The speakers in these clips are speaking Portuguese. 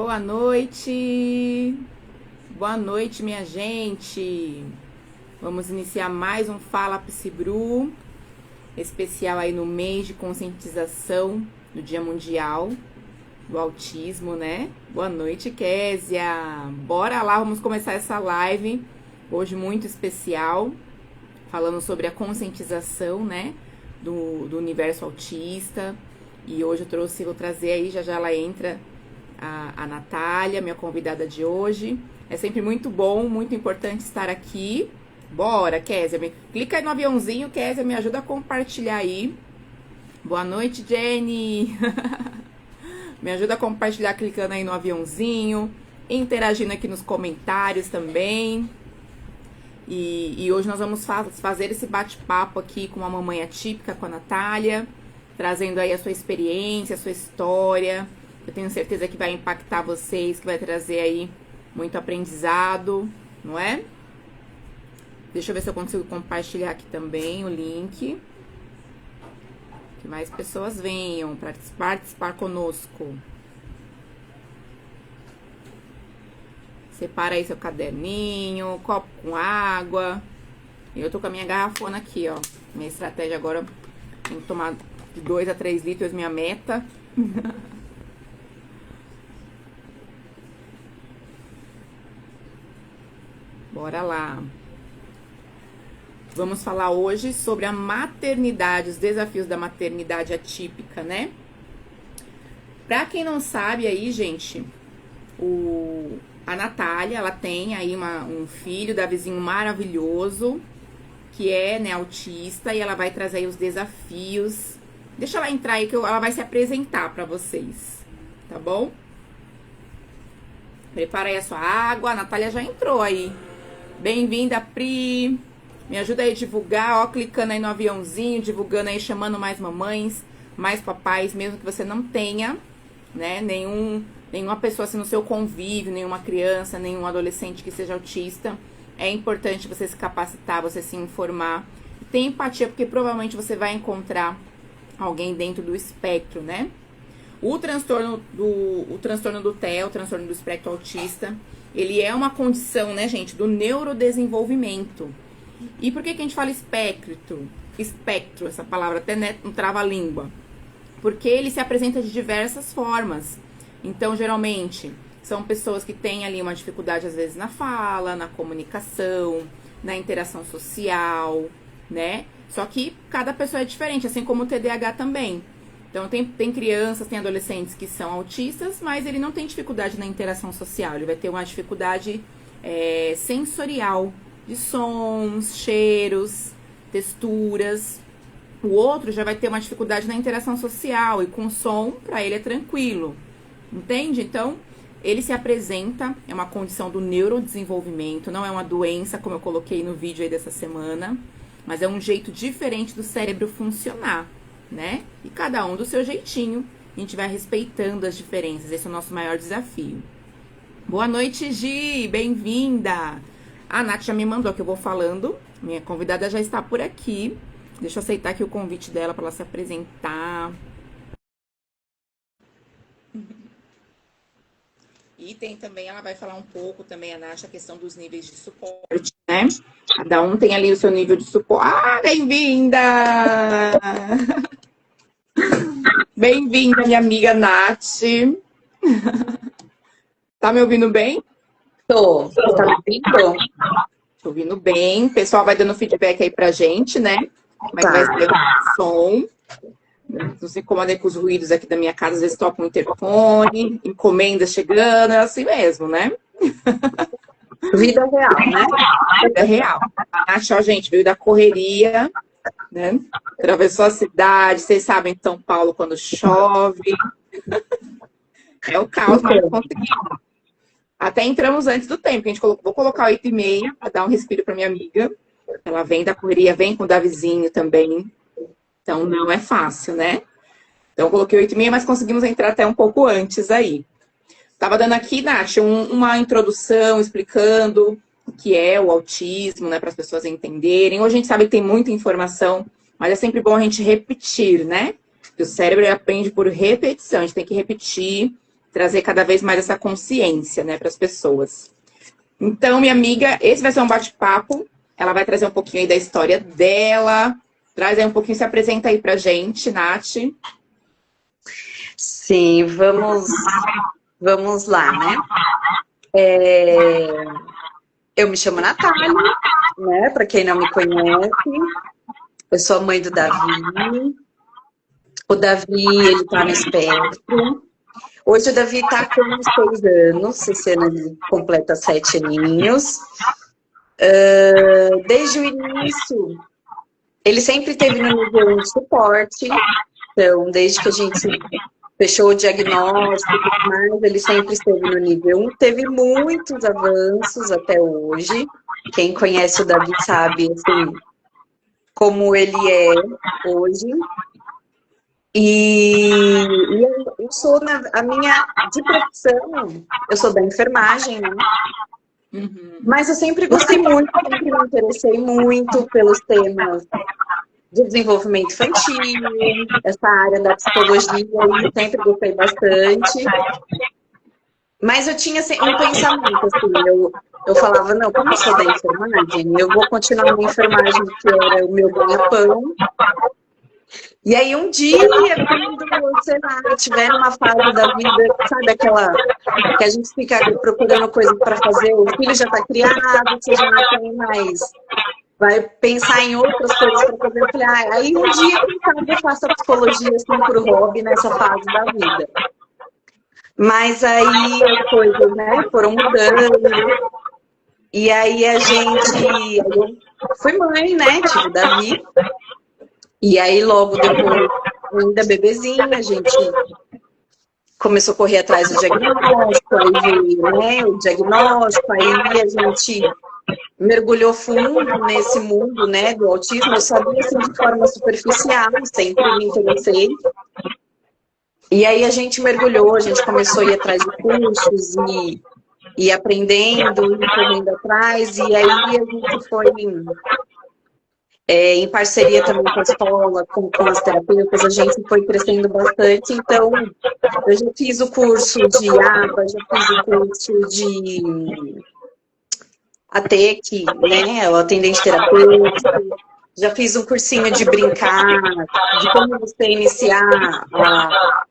Boa noite! Boa noite, minha gente! Vamos iniciar mais um Fala Psibru, especial aí no mês de conscientização do Dia Mundial do Autismo, né? Boa noite, Késia! Bora lá, vamos começar essa live, hoje muito especial, falando sobre a conscientização, né? Do universo autista. E hoje vou trazer aí, já ela entra, a Natália, minha convidada de hoje. É sempre muito bom, muito importante estar aqui. Bora, Késia, clica aí no aviãozinho, Késia, me ajuda a compartilhar aí. Boa noite, Jenny. Me ajuda a compartilhar clicando aí no aviãozinho, interagindo aqui nos comentários também. E hoje nós vamos fazer esse bate-papo aqui com uma mamãe atípica, com a Natália, trazendo aí a sua experiência, a sua história. Eu tenho certeza que vai impactar vocês, que vai trazer aí muito aprendizado, não é? Deixa eu ver se eu consigo compartilhar aqui também o link. Que mais pessoas venham para participar conosco. Separa aí seu caderninho, copo com água. Eu tô com a minha garrafona aqui, ó. Minha estratégia agora, tem que tomar de 2 a 3 litros, minha meta. Bora lá. Vamos falar hoje sobre a maternidade, os desafios da maternidade atípica, né? Pra quem não sabe aí, gente, a Natália, ela tem aí um filho, Davizinho maravilhoso, que é, né, autista, e ela vai trazer aí os desafios. Deixa ela entrar aí que ela vai se apresentar pra vocês, tá bom? Prepara aí a sua água, a Natália já entrou aí. Bem-vinda, Pri! Me ajuda aí a divulgar, ó, clicando aí no aviãozinho, divulgando aí, chamando mais mamães, mais papais, mesmo que você não tenha, né, nenhuma pessoa assim no seu convívio, nenhuma criança, nenhum adolescente que seja autista. É importante você se capacitar, você se informar. Ter empatia, porque provavelmente você vai encontrar alguém dentro do espectro, né? O transtorno do TEA, o transtorno do espectro autista, ele é uma condição, né, gente, do neurodesenvolvimento. E por que a gente fala espectro? Espectro, essa palavra até, né, não trava a língua. Porque ele se apresenta de diversas formas. Então, geralmente, são pessoas que têm ali uma dificuldade, às vezes, na fala, na comunicação, na interação social, né? Só que cada pessoa é diferente, assim como o TDAH também. Então, tem crianças, tem adolescentes que são autistas, mas ele não tem dificuldade na interação social. Ele vai ter uma dificuldade sensorial, de sons, cheiros, texturas. O outro já vai ter uma dificuldade na interação social, e com som, para ele é tranquilo. Entende? Então, ele se apresenta, é uma condição do neurodesenvolvimento, não é uma doença, como eu coloquei no vídeo aí dessa semana, mas é um jeito diferente do cérebro funcionar, né? E cada um do seu jeitinho, a gente vai respeitando as diferenças, esse é o nosso maior desafio. Boa noite, Gi, bem-vinda! A Nath já me mandou que eu vou falando, minha convidada já está por aqui. Deixa eu aceitar aqui o convite dela para ela se apresentar. E tem também, ela vai falar um pouco também, a Nath, a questão dos níveis de suporte, né? Cada um tem ali o seu nível de suporte. Ah, bem-vinda! Bem-vinda, minha amiga Nath. Tá me ouvindo bem? Tô. Você tá me ouvindo? Tô ouvindo bem. O pessoal vai dando feedback aí pra gente, né? Como é que vai ser o som. Não se incomodem com os ruídos aqui da minha casa, às vezes toca um interfone, encomendas chegando, é assim mesmo, né? Vida real, né? Vida real. Acho, gente, veio da correria, né? Atravessou a cidade, vocês sabem, em São Paulo, quando chove. É o caos, mas conseguimos. Até entramos antes do tempo, que a gente vou colocar 8h30 para dar um respiro para minha amiga. Ela vem da correria, vem com o Davizinho também. Então, não é fácil, né? Então, eu coloquei 8h30, mas conseguimos entrar até um pouco antes aí. Tava dando aqui, Nath, uma introdução explicando o que é o autismo, né? Para as pessoas entenderem. Hoje a gente sabe que tem muita informação, mas é sempre bom a gente repetir, né? Porque o cérebro aprende por repetição. A gente tem que repetir trazer cada vez mais essa consciência, né, para as pessoas. Então, minha amiga, esse vai ser um bate-papo. Ela vai trazer um pouquinho aí da história dela. Traz aí um pouquinho, se apresenta aí pra gente, Nath. Sim, vamos lá, né? Eu me chamo Natália, né? Para quem não me conhece, eu sou a mãe do Davi. O Davi, ele tá no espectro. Hoje o Davi tá com 6 anos, esse ano ele completa 7 aninhos. Desde o início, ele sempre teve no nível 1 de suporte. Então, desde que a gente fechou o diagnóstico e tudo mais, ele sempre esteve no nível 1. Teve muitos avanços até hoje. Quem conhece o Davi sabe, assim, como ele é hoje. E eu sou, a minha, de profissão, eu sou da enfermagem, né? Mas eu sempre gostei muito, sempre me interessei muito pelos temas de desenvolvimento infantil, essa área da psicologia, eu sempre gostei bastante. Mas eu tinha um pensamento, assim, eu falava, não, como eu sou da enfermagem, eu vou continuar na enfermagem, que era o meu ganha-pão. E aí um dia, quando, sei lá, estiver numa fase da vida, sabe aquela que a gente fica procurando coisa para fazer, o filho já está criado, você já não tem mais, vai pensar em outras coisas para fazer. Eu falei, aí um dia, quem sabe, eu faço a psicologia assim por hobby nessa fase da vida. Mas aí as coisas, né, foram mudando. E aí eu fui mãe, né, tive o Davi. E aí, logo depois, ainda bebezinha, a gente começou a correr atrás do diagnóstico, aí veio, né, o diagnóstico, aí a gente mergulhou fundo nesse mundo, né, do autismo. Eu sabia, assim, de forma superficial, sempre me interessei. E aí a gente mergulhou, a gente começou a ir atrás de cursos e aprendendo, e correndo atrás, e aí a gente foi... em parceria também com a escola, com as terapeutas, a gente foi crescendo bastante. Então, eu já fiz o curso de ABA, já fiz o curso de ATEC, né, o atendente terapêutico, já fiz um cursinho de brincar, de como você iniciar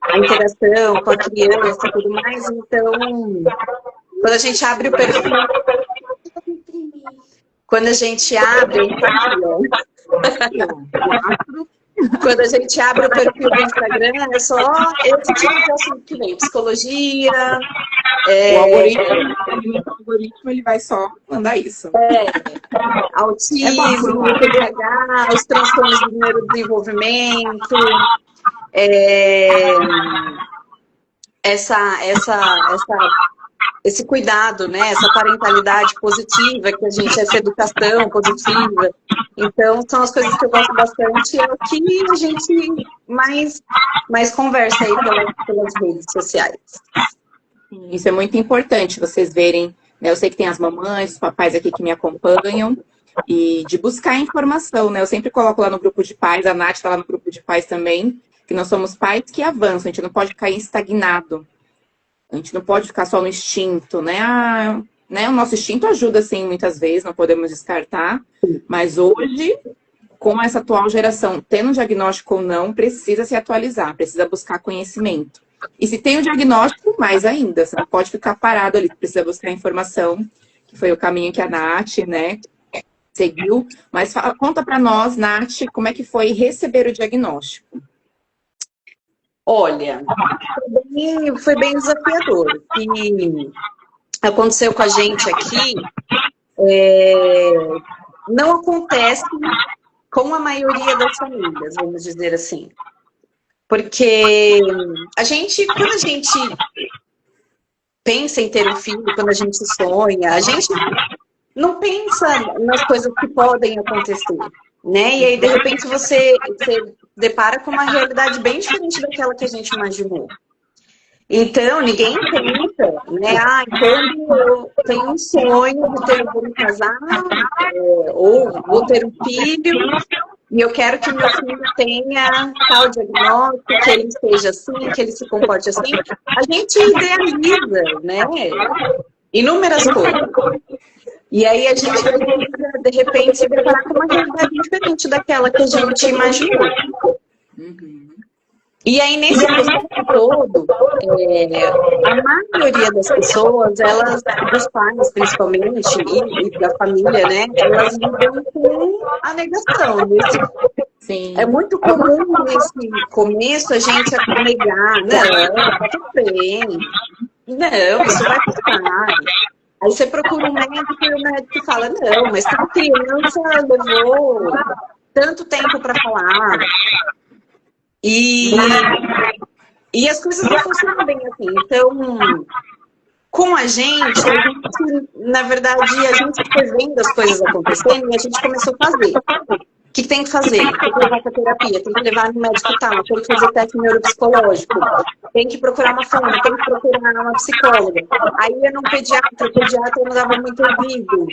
a interação com a criança e tudo mais. Então, quando a gente abre o perfil... Quando a gente abre, quando a gente abre o perfil do Instagram, é só esse tipo de assunto que vem, psicologia. O algoritmo ele vai só mandar isso. Autismo, TDAH, os transtornos do neurodesenvolvimento, esse cuidado, né? Essa parentalidade positiva, que a gente, essa educação positiva. Então, são as coisas que eu gosto bastante, é o que a gente mais conversa aí pelas redes sociais. Isso é muito importante, vocês verem, né? Eu sei que tem as mamães, os papais aqui que me acompanham, e de buscar informação, né? Eu sempre coloco lá no grupo de pais, a Nath está lá no grupo de pais também, que nós somos pais que avançam, a gente não pode cair estagnado. A gente não pode ficar só no instinto, né? O nosso instinto ajuda, sim, muitas vezes, não podemos descartar. Mas hoje, com essa atual geração, tendo um diagnóstico ou não, precisa se atualizar, precisa buscar conhecimento. E se tem o diagnóstico, mais ainda, você não pode ficar parado ali, precisa buscar informação, que foi o caminho que a Nath, né, seguiu. Mas conta para nós, Nath, como é que foi receber o diagnóstico? Olha, foi bem desafiador. O que aconteceu com a gente aqui não acontece com a maioria das famílias, vamos dizer assim. Porque quando a gente pensa em ter um filho, quando a gente sonha, a gente não pensa nas coisas que podem acontecer, né? E aí, de repente, você depara com uma realidade bem diferente daquela que a gente imaginou. Então, ninguém pensa, né? Quando eu tenho um sonho de vou me casar, ou vou ter um filho, e eu quero que o meu filho tenha tal diagnóstico, que ele seja assim, que ele se comporte assim. A gente idealiza, né? Inúmeras coisas. E aí a gente precisa, de repente, se deparar com uma realidade diferente daquela que a gente imaginou. E aí, nesse processo todo, a maioria das pessoas, elas, dos pais principalmente, e da família, né, elas lidam com a negação. Sim. É muito comum nesse começo a gente negar, não, tudo bem, não, isso vai passar. Aí você procura um médico e o médico fala, não, mas tal criança levou tanto tempo para falar. E as coisas não funcionam bem assim. Então, com a gente, na verdade, a gente foi vendo as coisas acontecendo e a gente começou a fazer. O que tem que fazer? Tem que levar para terapia, tem que levar no médico tal, tem que fazer teste neuropsicológico, tem que procurar uma fono, tem que procurar uma psicóloga. Aí ia num pediatra, o pediatra não dava muito ouvido.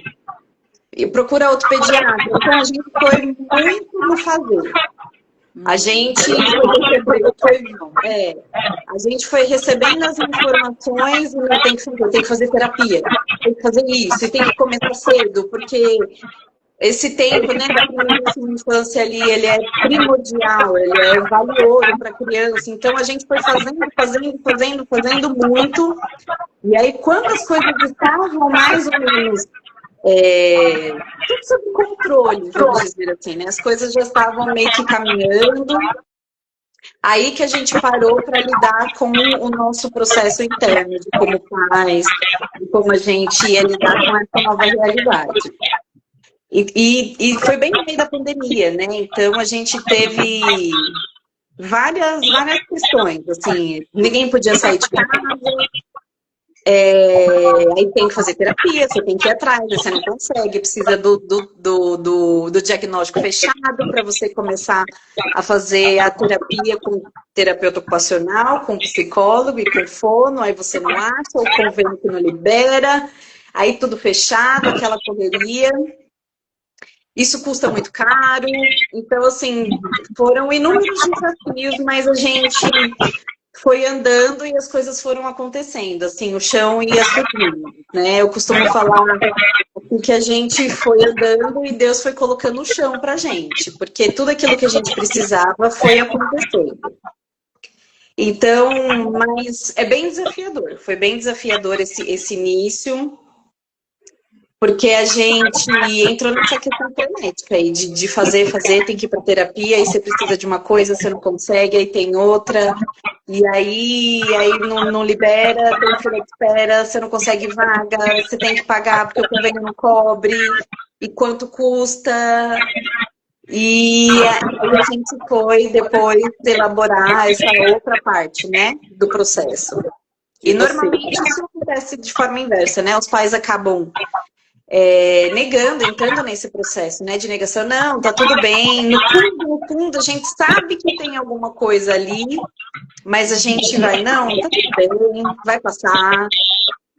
E procura outro pediatra. Então a gente foi muito no fazer. A gente foi recebendo as informações e não tem que fazer terapia, tem que fazer isso, e tem que começar cedo, porque esse tempo, né, da primeira infância ali, ele é primordial, ele é valioso para a criança. Então a gente foi fazendo muito. E aí, quando as coisas estavam mais ou menos tudo sob controle, vamos dizer assim, né? As coisas já estavam meio que caminhando. Aí que a gente parou para lidar com o nosso processo interno, de como pais, de como a gente ia lidar com essa nova realidade. E foi bem no meio da pandemia, né? Então a gente teve várias questões, assim, ninguém podia sair de casa. Aí tem que fazer terapia, você tem que ir atrás, você não consegue, precisa do diagnóstico fechado para você começar a fazer a terapia com terapeuta ocupacional, com psicólogo e com fono, aí você não acha, o convênio que não libera, aí tudo fechado, aquela correria. Isso custa muito caro, então assim, foram inúmeros desafios, mas a gente foi andando e as coisas foram acontecendo, assim, o chão ia subindo, né? Eu costumo falar que a gente foi andando e Deus foi colocando o chão pra gente, porque tudo aquilo que a gente precisava foi acontecendo. Então, mas é bem desafiador, foi bem desafiador esse início, porque a gente entrou nessa questão frenética aí, de fazer, tem que ir para terapia, aí você precisa de uma coisa, você não consegue, aí tem outra, e aí não libera, tem fila de espera, você não consegue vaga, você tem que pagar porque o convênio não cobre, e quanto custa, e aí a gente foi depois elaborar essa outra parte, né, do processo. E normalmente isso acontece de forma inversa, né, os pais acabam negando, entrando nesse processo, né, de negação. Não, tá tudo bem, no fundo a gente sabe que tem alguma coisa ali, mas a gente vai, não, tá tudo bem, vai passar,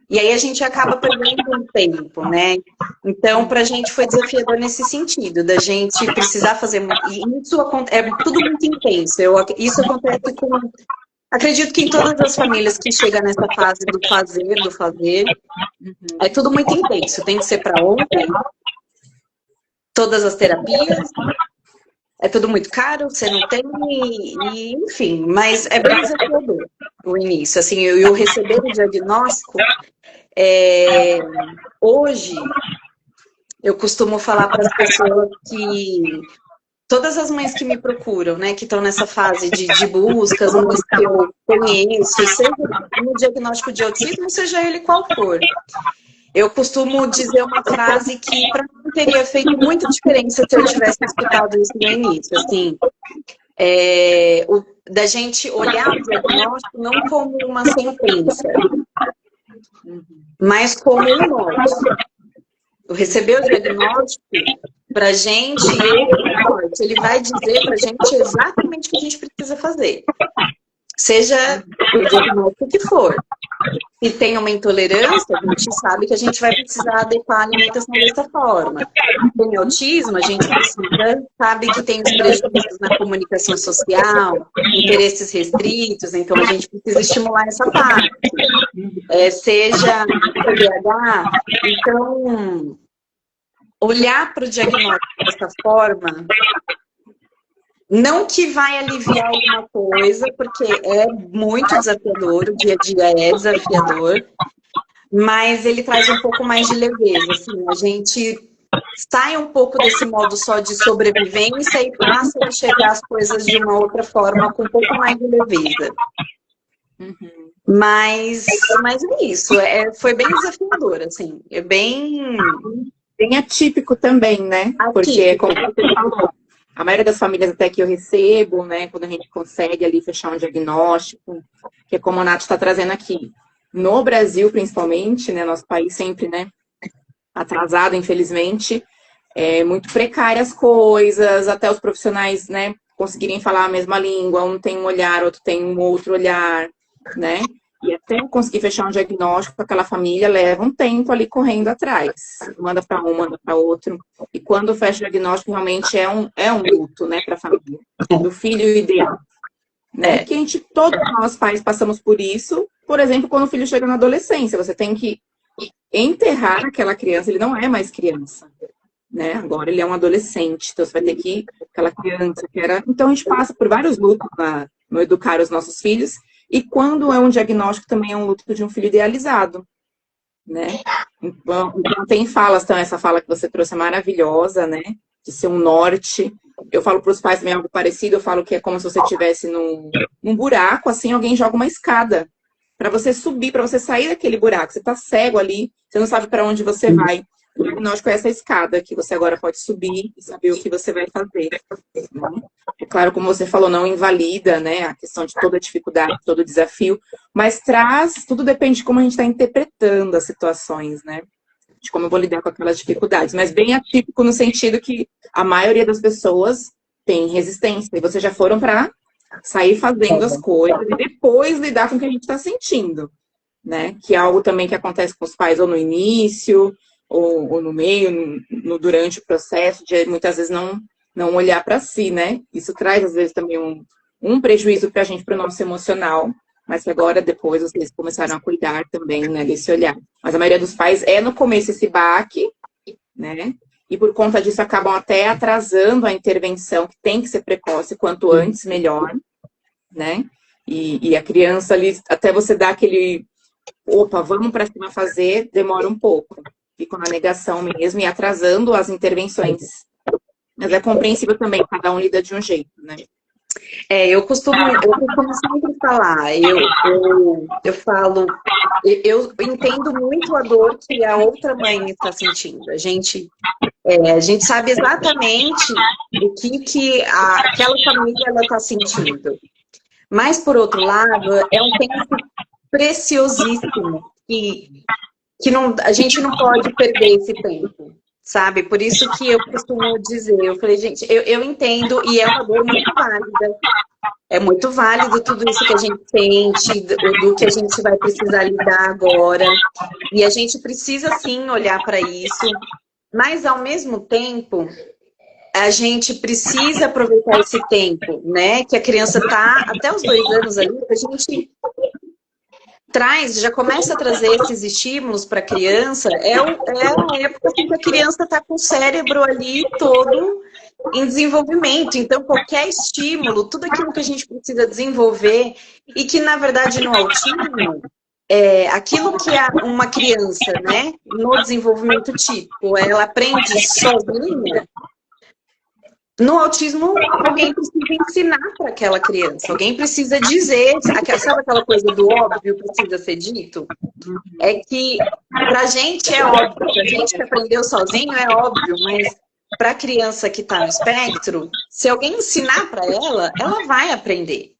e aí a gente acaba perdendo um tempo, né, então pra gente foi desafiador nesse sentido, da gente precisar fazer, e isso é tudo muito intenso, isso acontece com, acredito que em todas as famílias que chegam nessa fase do fazer, é tudo muito intenso. Tem que ser para ontem, todas as terapias, é tudo muito caro, você não tem, e, enfim, mas é bem desafiador o início. Assim, eu receber o diagnóstico, hoje, eu costumo falar para as pessoas que todas as mães que me procuram, né, que estão nessa fase de buscas, mães que eu conheço, seja no diagnóstico de autismo, seja ele qual for, eu costumo dizer uma frase que para mim teria feito muita diferença se eu tivesse escutado isso no início, assim, da gente olhar o diagnóstico não como uma sentença, mas como um norte. Eu receber o diagnóstico, pra gente, ele vai dizer pra gente exatamente o que a gente precisa fazer. Seja o diagnóstico que for. se tem uma intolerância, a gente sabe que a gente vai precisar adequar a alimentação dessa forma. Se tem autismo, a gente precisa, sabe que tem os prejuízos na comunicação social, interesses restritos, então a gente precisa estimular essa parte. Seja TDAH, então, olhar para o diagnóstico dessa forma, não que vai aliviar alguma coisa, porque é muito desafiador, o dia a dia é desafiador, mas ele traz um pouco mais de leveza, assim, a gente sai um pouco desse modo só de sobrevivência e passa a enxergar as coisas de uma outra forma, com um pouco mais de leveza. Mas é isso, foi bem desafiador, assim, é bem atípico também, né? Atípico. Porque, como você falou, a maioria das famílias até que eu recebo, né, quando a gente consegue ali fechar um diagnóstico, que é como a Nath está trazendo aqui. No Brasil, principalmente, né, nosso país sempre, né, atrasado, infelizmente, muito precárias coisas, até os profissionais, né, conseguirem falar a mesma língua, um tem um olhar, outro tem um outro olhar, né? E até conseguir fechar um diagnóstico com aquela família leva um tempo ali correndo atrás. Manda para um, manda para outro. E quando fecha o diagnóstico, realmente é um luto, né, para a família. Do filho ideal. Né? Que todos nós pais passamos por isso. Por exemplo, quando o filho chega na adolescência, você tem que enterrar aquela criança. Ele não é mais criança. Né? Agora ele é um adolescente. Então você vai ter que... Aquela criança que era... Então a gente passa por vários lutos no educar os nossos filhos. E quando é um diagnóstico, também é um luto de um filho idealizado, né? Então tem falas, então, essa fala que você trouxe é maravilhosa, né? De ser um norte. Eu falo para os pais também algo parecido, eu falo que é como se você estivesse num buraco, assim, alguém joga uma escada para você subir, para você sair daquele buraco. Você está cego ali, você não sabe para onde você vai. O diagnóstico é essa escada que você agora pode subir e saber o que você vai fazer. Né? É claro, como você falou, não invalida, né, a questão de toda dificuldade, todo desafio, mas tudo depende de como a gente está interpretando as situações, né? De como eu vou lidar com aquelas dificuldades. Mas bem atípico no sentido que a maioria das pessoas tem resistência. E vocês já foram para sair fazendo as coisas e depois lidar com o que a gente está sentindo, né? Que é algo também que acontece com os pais ou no início, ou no meio, durante o processo, de muitas vezes não olhar para si, né? Isso traz, às vezes, também um prejuízo para a gente, para o nosso emocional, mas que agora, depois, vocês começaram a cuidar também, né, desse olhar. Mas a maioria dos pais no começo esse baque, né? E por conta disso acabam até atrasando a intervenção, que tem que ser precoce, quanto antes, melhor, né? E a criança ali, até você dar aquele, opa, vamos para cima fazer, demora um pouco. Ficam na negação mesmo e atrasando as intervenções. Mas é compreensível também, cada um lida de um jeito, né? Eu costumo sempre falar, eu falo, eu entendo muito a dor que a outra mãe está sentindo. A gente sabe exatamente o que aquela família está sentindo. Mas, por outro lado, é um tempo preciosíssimo que a gente não pode perder esse tempo, sabe? Por isso que eu costumo dizer, eu falei, gente, eu entendo e é uma dor muito válida. É muito válido tudo isso que a gente sente, do que a gente vai precisar lidar agora. E a gente precisa, sim, olhar para isso. Mas, ao mesmo tempo, a gente precisa aproveitar esse tempo, né? Que a criança está até os 2 anos ali, a gente já começa a trazer esses estímulos para a criança, é uma época que a criança está com o cérebro ali todo em desenvolvimento. Então, qualquer estímulo, tudo aquilo que a gente precisa desenvolver, e que, na verdade, no autismo, aquilo que uma criança, né, no desenvolvimento típico, ela aprende sozinha. No autismo, alguém precisa ensinar para aquela criança, alguém precisa dizer, sabe aquela coisa do óbvio precisa ser dito? É que para a gente é óbvio, para a gente que aprendeu sozinho é óbvio, mas para a criança que está no espectro, se alguém ensinar para ela, ela vai aprender.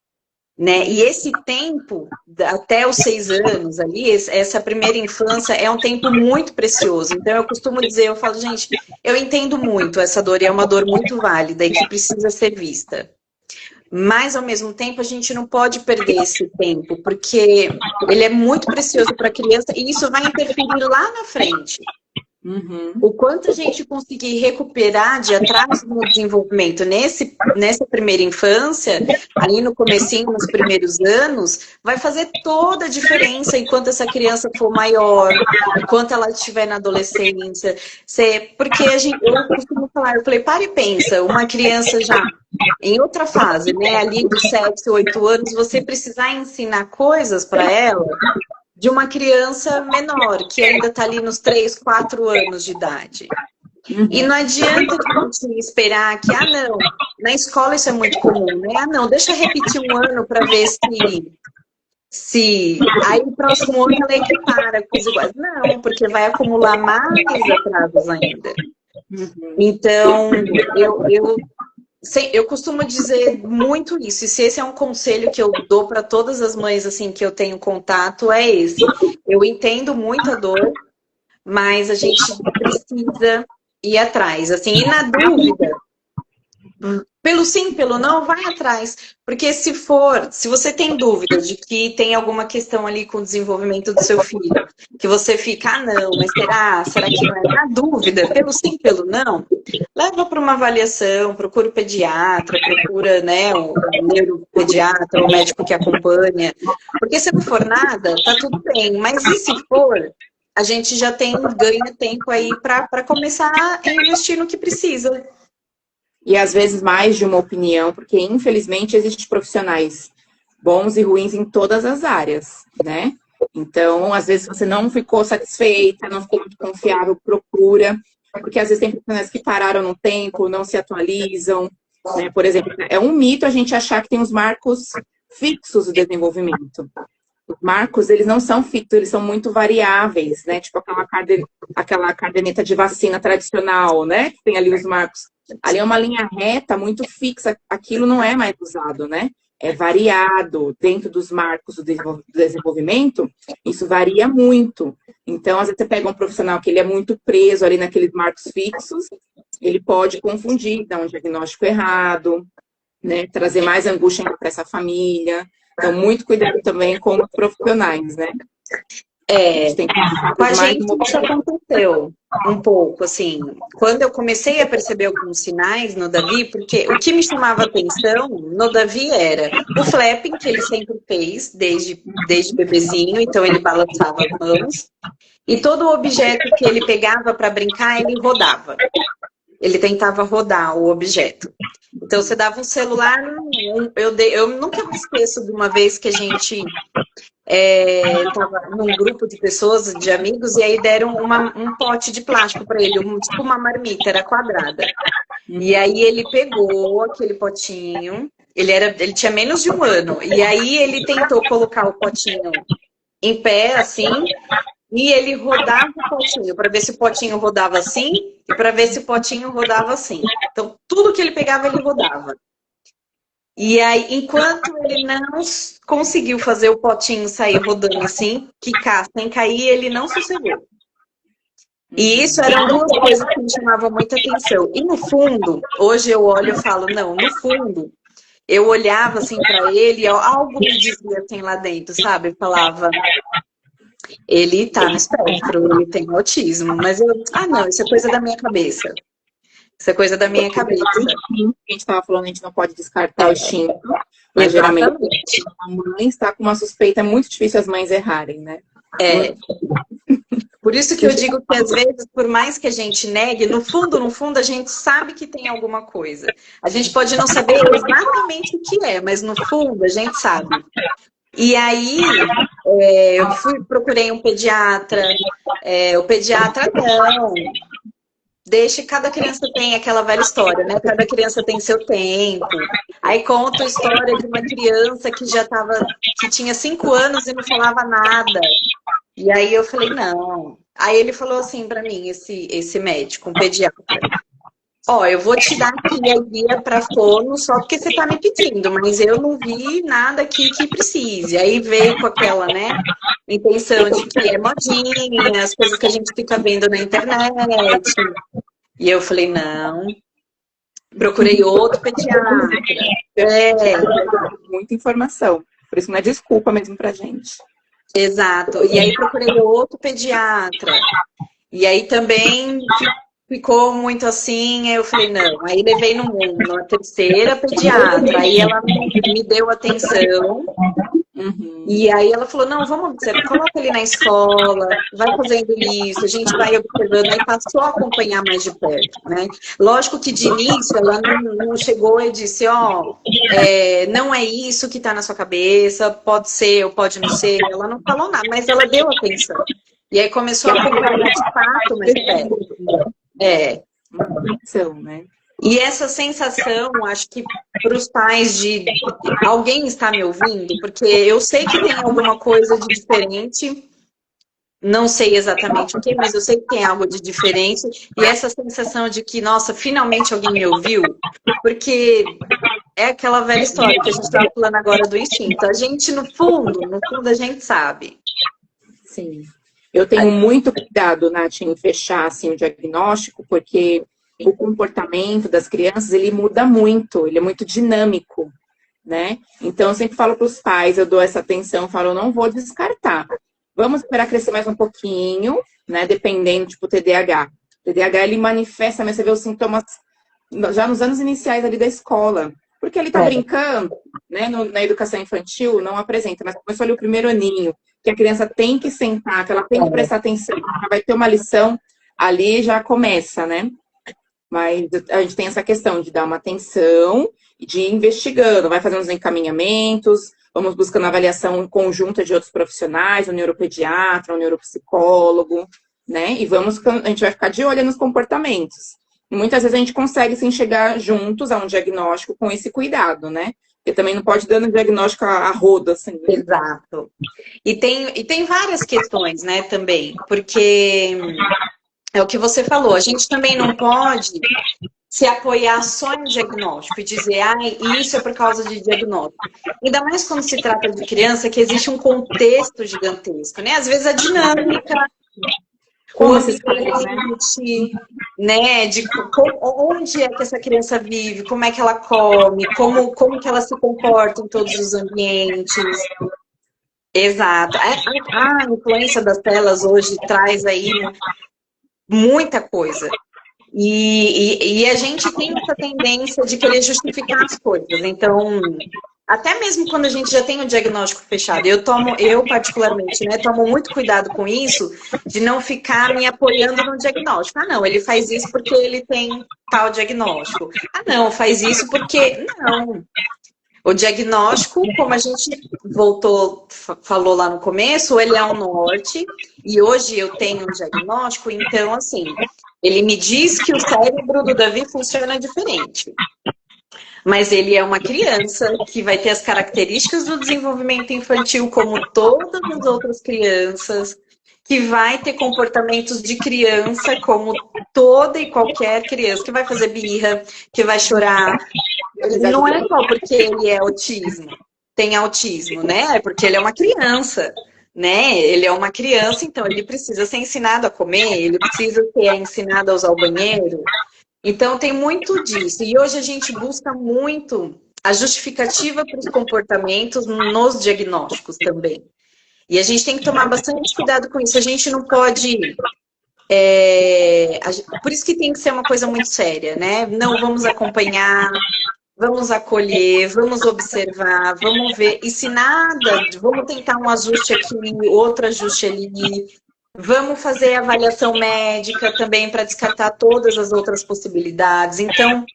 Né? E esse tempo, até os 6 anos ali, essa primeira infância é um tempo muito precioso. Então eu costumo dizer, eu falo, gente, eu entendo muito essa dor e é uma dor muito válida e que precisa ser vista. Mas, ao mesmo tempo, a gente não pode perder esse tempo, porque ele é muito precioso para a criança e isso vai interferir lá na frente. O quanto a gente conseguir recuperar de atraso no desenvolvimento nessa primeira infância, ali no comecinho, nos primeiros anos, vai fazer toda a diferença enquanto essa criança for maior, enquanto ela estiver na adolescência. Porque eu costumo falar, eu falei, para e pensa, uma criança já em outra fase, né, ali dos 7, 8 anos, você precisar ensinar coisas para ela de uma criança menor, que ainda está ali nos 3, 4 anos de idade. E não adianta a gente esperar que, não, na escola isso é muito comum, né? Não, deixa eu repetir um ano para ver se... Aí o próximo ano ela equipara com os iguais. Não, porque vai acumular mais atrasos ainda. Então, eu costumo dizer muito isso, e se esse é um conselho que eu dou para todas as mães assim que eu tenho contato, é esse. Eu entendo muito a dor, mas a gente precisa ir atrás. Assim, e na dúvida, pelo sim, pelo não, vai atrás. Porque se você tem dúvida de que tem alguma questão ali com o desenvolvimento do seu filho, que você fica, não, mas será que não é? Na dúvida, pelo sim, pelo não, leva para uma avaliação, procura o pediatra, procura, né, o neuropediatra, o médico que acompanha. Porque se não for nada, tá tudo bem. Mas e se for, a gente já ganha tempo aí para começar a investir no que precisa. E às vezes mais de uma opinião, porque infelizmente existem profissionais bons e ruins em todas as áreas, né? Então, às vezes você não ficou satisfeita, não ficou muito confiável, procura, porque às vezes tem profissionais que pararam no tempo, não se atualizam, né? Por exemplo, é um mito a gente achar que tem os marcos fixos do desenvolvimento. Os marcos, eles não são fixos, eles são muito variáveis, né? Tipo aquela caderneta de vacina tradicional, né? Que tem ali os marcos. Ali é uma linha reta, muito fixa, aquilo não é mais usado, né? É variado dentro dos marcos do desenvolvimento, isso varia muito. Então, às vezes você pega um profissional que ele é muito preso ali naqueles marcos fixos, ele pode confundir, dar um diagnóstico errado, né? Trazer mais angústia para essa família. Então, muito cuidado também com os profissionais, né? Com a gente isso aconteceu um pouco, assim, quando eu comecei a perceber alguns sinais no Davi, porque o que me chamava atenção no Davi era o flapping, que ele sempre fez, desde bebezinho, então ele balançava as mãos, e todo objeto que ele pegava para brincar, ele rodava. Ele tentava rodar o objeto. Então, você dava um celular, eu nunca me esqueço de uma vez que a gente estava num grupo de pessoas, de amigos, e aí deram um pote de plástico para ele, tipo uma marmita, era quadrada. E aí ele pegou aquele potinho, ele tinha menos de 1 ano, e aí ele tentou colocar o potinho em pé, assim, e ele rodava o potinho, para ver se o potinho rodava assim, e para ver se o potinho rodava assim. Então, tudo que ele pegava, ele rodava. E aí, enquanto ele não conseguiu fazer o potinho sair rodando assim, quicar sem cair, ele não sossegou. E isso eram 2 coisas que me chamavam muita atenção. E no fundo, hoje eu olho e falo, não, no fundo, eu olhava assim para ele, algo me dizia assim lá dentro, sabe? Eu falava, ele tá no espectro, ele tem autismo. Mas não, isso é coisa da minha cabeça. Isso é coisa da minha cabeça. A gente estava falando, a gente não pode descartar o instinto. Mas geralmente a mãe está com uma suspeita, é muito difícil as mães errarem, né? Por isso que eu digo que às vezes, por mais que a gente negue, no fundo, a gente sabe que tem alguma coisa. A gente pode não saber exatamente o que é, mas no fundo a gente sabe. E aí, eu procurei um pediatra, o pediatra não... cada criança tem aquela velha história, né? Cada criança tem seu tempo. Aí conta a história de uma criança que tinha 5 anos e não falava nada. E aí eu falei, não. Aí ele falou assim pra mim, esse médico, um pediatra. Eu vou te dar aqui a guia para fono só porque você tá me pedindo, mas eu não vi nada aqui que precise. Aí veio com aquela, né, intenção de que é modinha, as coisas que a gente fica vendo na internet. E eu falei, não, Procurei outro pediatra. Muita informação. Por isso não é desculpa mesmo pra gente. Exato. E aí procurei outro pediatra. E aí também ficou muito assim, aí eu falei, não. Aí levei no mundo, a terceira pediatra. Aí ela me deu atenção. E aí ela falou, não, vamos observar, coloca ele na escola, vai fazendo isso, a gente vai observando. Aí passou a acompanhar mais de perto, né? Lógico que de início ela não chegou e disse, não é isso que tá na sua cabeça, pode ser ou pode não ser. Ela não falou nada, mas ela deu atenção. E aí começou a acompanhar de fato mais perto. Atenção, né? E essa sensação, acho que para os pais de alguém está me ouvindo, porque eu sei que tem alguma coisa de diferente, não sei exatamente o que, mas eu sei que tem algo de diferente, e essa sensação de que, nossa, finalmente alguém me ouviu, porque é aquela velha história que a gente estava falando agora do instinto. A gente, no fundo, a gente sabe. Sim. Eu tenho muito cuidado, Nath, em fechar assim, o diagnóstico, porque o comportamento das crianças, ele muda muito, ele é muito dinâmico, né? Então, eu sempre falo para os pais, eu dou essa atenção, falo, não vou descartar. Vamos esperar crescer mais um pouquinho, né? Dependendo, tipo, o TDAH. O TDAH, ele manifesta, mas você vê os sintomas já nos anos iniciais ali da escola. Porque ele tá brincando, né? Na educação infantil, não apresenta, mas começou ali o primeiro aninho, que a criança tem que sentar, que ela tem que prestar atenção, ela vai ter uma lição, ali já começa, né? Mas a gente tem essa questão de dar uma atenção e de ir investigando, vai fazendo os encaminhamentos, vamos buscando avaliação conjunta de outros profissionais, um neuropediatra, um neuropsicólogo, né? E a gente vai ficar de olho nos comportamentos. E muitas vezes a gente consegue se enxergar juntos a um diagnóstico com esse cuidado, né? Porque também não pode dar um diagnóstico a rodo, assim. Né? Exato. E tem várias questões, né, também, porque é o que você falou, a gente também não pode se apoiar só em diagnóstico e dizer, isso é por causa de diagnóstico. Ainda mais quando se trata de criança, que existe um contexto gigantesco, né? Às vezes a dinâmica, o ambiente, né? De onde é que essa criança vive, como é que ela come, como que ela se comporta em todos os ambientes. Exato. A influência das telas hoje traz aí muita coisa. E a gente tem essa tendência de querer justificar as coisas. Então, até mesmo quando a gente já tem o diagnóstico fechado, eu particularmente, né, tomo muito cuidado com isso, de não ficar me apoiando no diagnóstico. Não, ele faz isso porque ele tem tal diagnóstico. Não, faz isso porque... Não. O diagnóstico, como a gente falou lá no começo, ele é um norte, e hoje eu tenho um diagnóstico, então, assim, ele me diz que o cérebro do Davi funciona diferente. Mas ele é uma criança que vai ter as características do desenvolvimento infantil como todas as outras crianças, que vai ter comportamentos de criança como toda e qualquer criança, que vai fazer birra, que vai chorar. Não é só porque ele é tem autismo, né? É porque ele é uma criança, né? Ele é uma criança, então ele precisa ser ensinado a comer, ele precisa ser ensinado a usar o banheiro. Então tem muito disso. E hoje a gente busca muito a justificativa para os comportamentos nos diagnósticos também. E a gente tem que tomar bastante cuidado com isso. A gente não pode... Por isso que tem que ser uma coisa muito séria, né? Não, vamos acompanhar, vamos acolher, vamos observar, vamos ver. E se nada, vamos tentar um ajuste aqui, outro ajuste ali. Vamos fazer avaliação médica também para descartar todas as outras possibilidades. Então,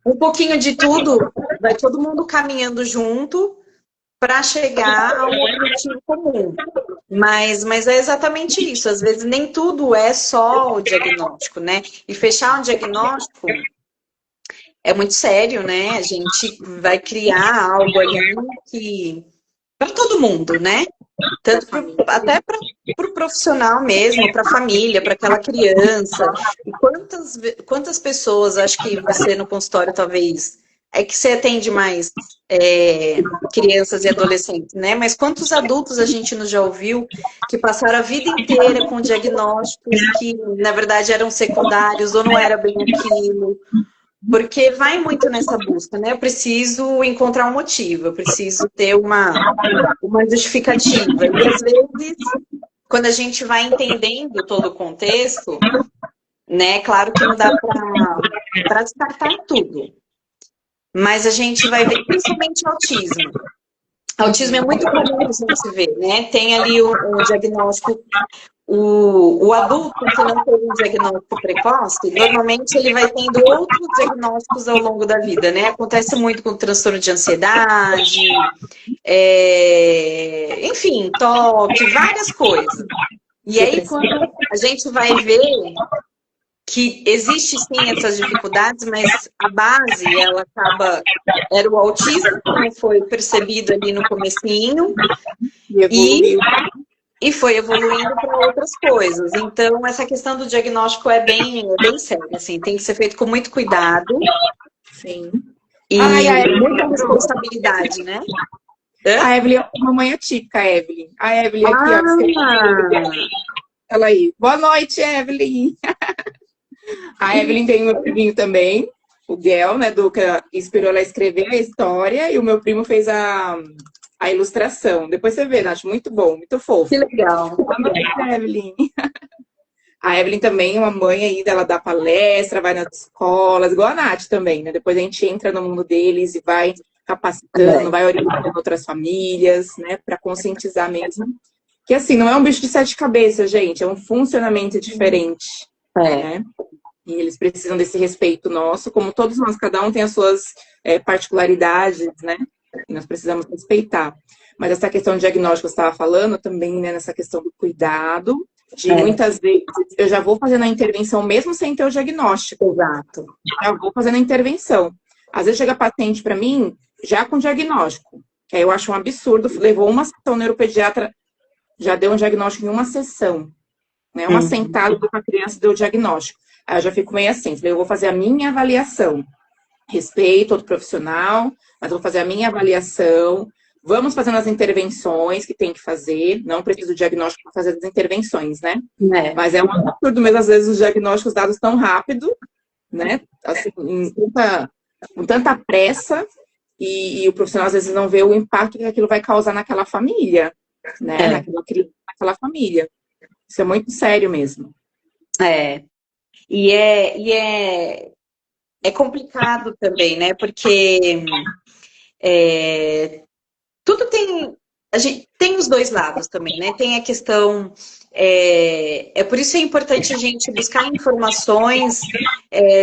um pouquinho de tudo, vai todo mundo caminhando junto para chegar a um objetivo comum. Mas é exatamente isso. Às vezes nem tudo é só o diagnóstico, né? E fechar um diagnóstico é muito sério, né? A gente vai criar algo ali que... para todo mundo, né? Tanto até para o profissional mesmo, para a família, para aquela criança. E quantas pessoas, acho que você no consultório talvez... É que você atende mais crianças e adolescentes, né? Mas quantos adultos a gente já ouviu que passaram a vida inteira com diagnósticos que, na verdade, eram secundários ou não era bem aquilo, Porque vai muito nessa busca, né? Eu preciso encontrar um motivo, eu preciso ter uma justificativa. E às vezes, quando a gente vai entendendo todo o contexto, né? Claro que não dá para descartar tudo. Mas a gente vai ver, principalmente autismo. Autismo é muito comum a gente ver, né? Tem ali o diagnóstico, o adulto que não teve um diagnóstico precoce, normalmente ele vai tendo outros diagnósticos ao longo da vida, né? Acontece muito com transtorno de ansiedade, enfim, toque, várias coisas. E aí, quando a gente vai ver que existe sim essas dificuldades, mas a base, ela era o autismo, como foi percebido ali no comecinho, e foi evoluindo para outras coisas. Então, essa questão do diagnóstico é bem séria, assim, tem que ser feito com muito cuidado. Sim. E muita responsabilidade, né? A Evelyn é uma mãe atípica, a Evelyn. A Evelyn aqui, ó. Ela aí. Boa noite, Evelyn. A Evelyn tem um meu priminho também, o Guel, né, que inspirou ela a escrever a história, e o meu primo fez a ilustração. Depois você vê, Nath, muito bom, muito fofo. Que legal. Boa noite, Evelyn. A Evelyn também é uma mãe aí, ela dá palestra, vai nas escolas, igual a Nath também, né? Depois a gente entra no mundo deles e vai capacitando, vai orientando outras famílias, né, para conscientizar mesmo. Que assim, não é um bicho de 7 cabeças, gente, é um funcionamento diferente. Né? E eles precisam desse respeito nosso, como todos nós, cada um tem as suas particularidades, né? E nós precisamos respeitar. Mas essa questão de diagnóstico que você estava falando, também, né, nessa questão do cuidado, de muitas vezes eu já vou fazendo a intervenção mesmo sem ter o diagnóstico. Exato. Já vou fazendo a intervenção. Às vezes chega paciente para mim já com diagnóstico, que aí eu acho um absurdo, levou uma sessão, o neuropediatra já deu um diagnóstico em uma sessão. Né? Uma sentada com a criança deu o diagnóstico. Aí eu já fico meio assim, eu vou fazer a minha avaliação. Respeito todo profissional, mas vou fazer a minha avaliação. Vamos fazendo as intervenções que tem que fazer. Não preciso do diagnóstico para fazer as intervenções, né? Mas é um absurdo mesmo, às vezes, os diagnósticos dados tão rápido, né? Assim, com tanta pressa, e o profissional às vezes não vê o impacto que aquilo vai causar naquela família, né? Naquela família. Isso é muito sério mesmo. E é complicado também, né? Porque tudo tem... A gente tem os dois lados também, né? Tem a questão... por isso é importante a gente buscar informações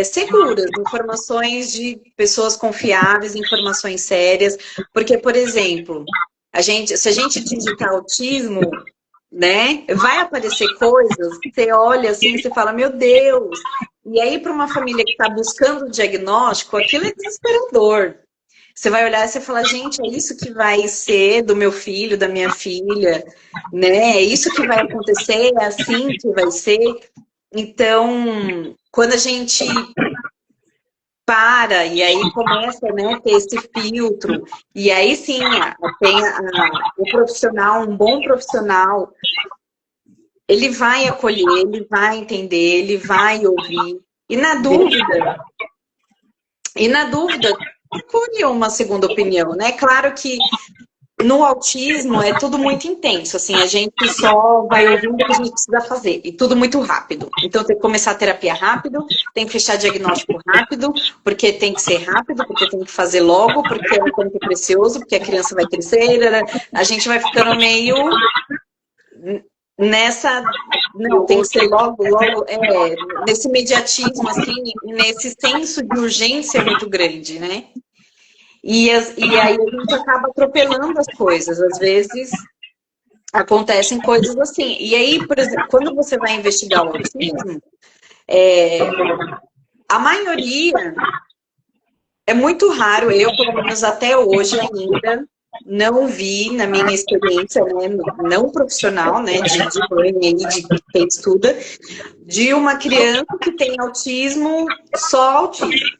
seguras, informações de pessoas confiáveis, informações sérias. Porque, por exemplo, se a gente digitar autismo... né? Vai aparecer coisas que você olha assim e você fala, meu Deus! E aí, para uma família que está buscando o diagnóstico, aquilo é desesperador. Você vai olhar e você fala, gente, é isso que vai ser do meu filho, da minha filha, né? É isso que vai acontecer, é assim que vai ser. Então, quando a gente para, e aí começa, né, ter esse filtro, e aí sim, tem o profissional, um bom profissional, ele vai acolher, ele vai entender, ele vai ouvir, e na dúvida, acolhe uma segunda opinião, né? Claro que no autismo é tudo muito intenso, assim, a gente só vai ouvindo o que a gente precisa fazer, e tudo muito rápido. Então tem que começar a terapia rápido, tem que fechar diagnóstico rápido, porque tem que ser rápido, porque tem que fazer logo, porque é um tempo precioso, porque a criança vai crescer, a gente vai ficando meio nessa... Não, tem que ser logo, nesse imediatismo, assim, nesse senso de urgência muito grande, né? E aí a gente acaba atropelando as coisas. Às vezes acontecem coisas assim. E aí, por exemplo, quando você vai investigar o autismo, a maioria é muito raro, eu, pelo menos até hoje ainda, não vi, na minha experiência, né, não profissional, né, de mãe, de quem estuda, de uma criança que tem autismo, só autismo.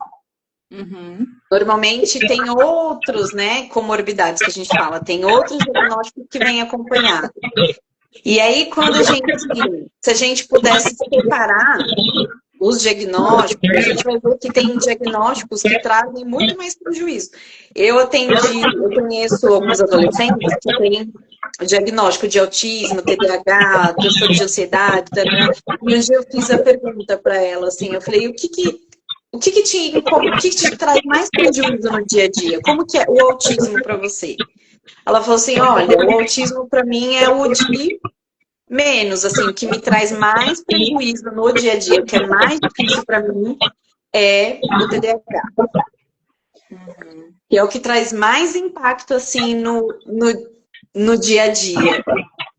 Normalmente tem outros, né, comorbidades que a gente fala, tem outros diagnósticos que vêm acompanhados. E aí, se a gente pudesse separar os diagnósticos, a gente vai ver que tem diagnósticos que trazem muito mais prejuízo. Eu conheço alguns adolescentes que têm diagnóstico de autismo, TDAH, transtorno de ansiedade, e um dia eu fiz a pergunta para ela, assim, eu falei, o que te traz mais prejuízo no dia a dia? Como que é o autismo para você? Ela falou assim, olha, o autismo para mim é o de menos, assim, o que me traz mais prejuízo no dia a dia, o que é mais difícil para mim é o TDAH. Que é o que traz mais impacto, assim, no dia a dia.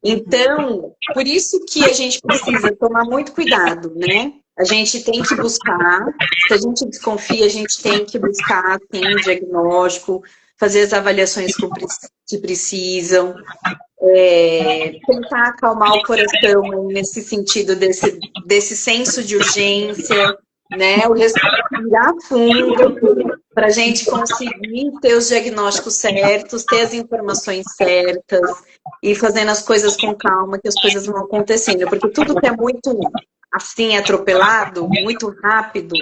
Então, por isso que a gente precisa tomar muito cuidado, né? A gente tem que buscar, se a gente desconfia, a gente tem que buscar, tem o diagnóstico, fazer as avaliações que precisam, tentar acalmar o coração nesse sentido desse senso de urgência, né? O respirar fundo para a gente conseguir ter os diagnósticos certos, ter as informações certas e fazendo as coisas com calma, que as coisas vão acontecendo. Porque tudo que é muito assim, atropelado, muito rápido,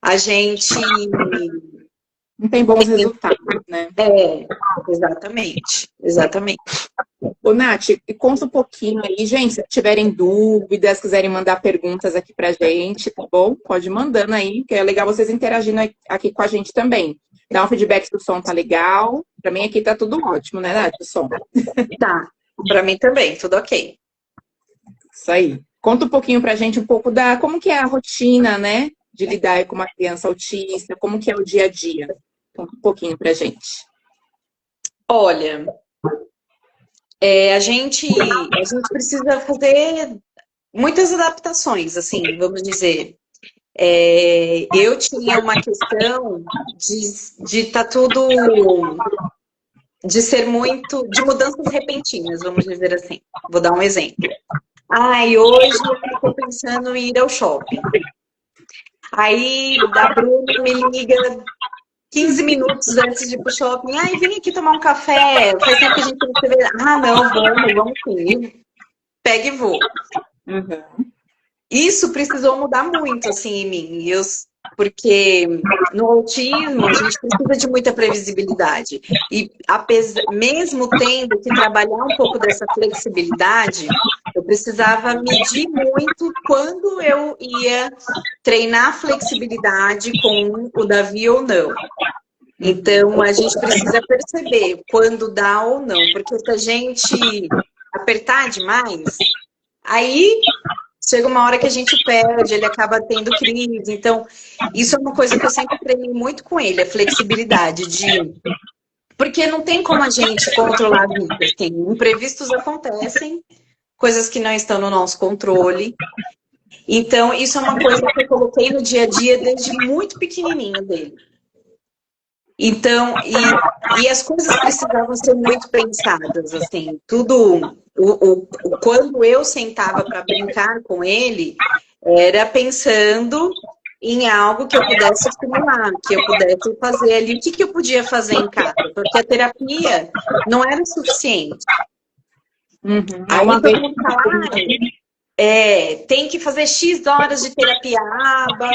a gente não tem bons resultados, né? Exatamente. Ô, Nath, conta um pouquinho aí, gente, se tiverem dúvidas, quiserem mandar perguntas aqui pra gente, tá bom? Pode ir mandando aí, que é legal vocês interagindo aqui com a gente também. Dá um feedback se o som tá legal. Pra mim aqui tá tudo ótimo, né, Nath, o som? Tá, pra mim também, tudo ok. Isso aí. Conta um pouquinho pra gente, um pouco como que é a rotina, né, de lidar com uma criança autista, como que é o dia a dia. Conta um pouquinho pra gente. Olha, a gente precisa fazer muitas adaptações, assim, vamos dizer. Eu tinha uma questão de tá tudo, de ser muito, de mudanças repentinas, vamos dizer assim. Vou dar um exemplo. Hoje eu estou pensando em ir ao shopping. Aí a Bruna me liga 15 minutos antes de ir pro shopping. Vem aqui tomar um café. Faz tempo que a gente não se vê. Não, vamos sim. Pega e vou. Uhum. Isso precisou mudar muito, assim, em mim. Porque no autismo a gente precisa de muita previsibilidade. E mesmo tendo que trabalhar um pouco dessa flexibilidade, eu precisava medir muito quando eu ia treinar flexibilidade com o Davi ou não. Então, a gente precisa perceber quando dá ou não. Porque se a gente apertar demais, aí chega uma hora que a gente perde, ele acaba tendo crise. Então, isso é uma coisa que eu sempre treinei muito com ele, a flexibilidade porque não tem como a gente controlar a vida. Assim, imprevistos acontecem, coisas que não estão no nosso controle. Então, isso é uma coisa que eu coloquei no dia a dia desde muito pequenininho dele. Então, e as coisas precisavam ser muito pensadas, assim, tudo. Quando eu sentava para brincar com ele, era pensando em algo que eu pudesse estimular, que eu pudesse fazer ali, o que eu podia fazer em casa, porque a terapia não era suficiente. Uhum. Aí todo mundo fala, tem que fazer X horas de terapia ABA,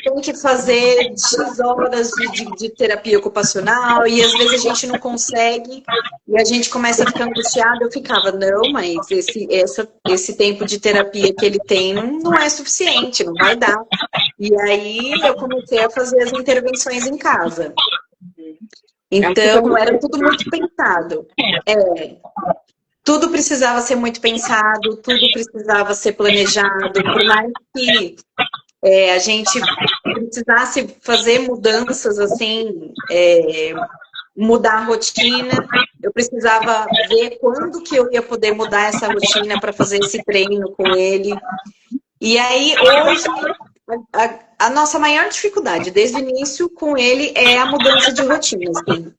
tem que fazer X horas de terapia ocupacional, e às vezes a gente não consegue, e a gente começa a ficar angustiada. Eu ficava, não, mas esse tempo de terapia que ele tem não é suficiente, não vai dar. E aí eu comecei a fazer as intervenções em casa. Então, era tudo muito pensado. Tudo precisava ser muito pensado, tudo precisava ser planejado, por mais que a gente precisasse fazer mudanças, assim, mudar a rotina, eu precisava ver quando que eu ia poder mudar essa rotina para fazer esse treino com ele. E aí, hoje, a nossa maior dificuldade desde o início com ele é a mudança de rotina, assim.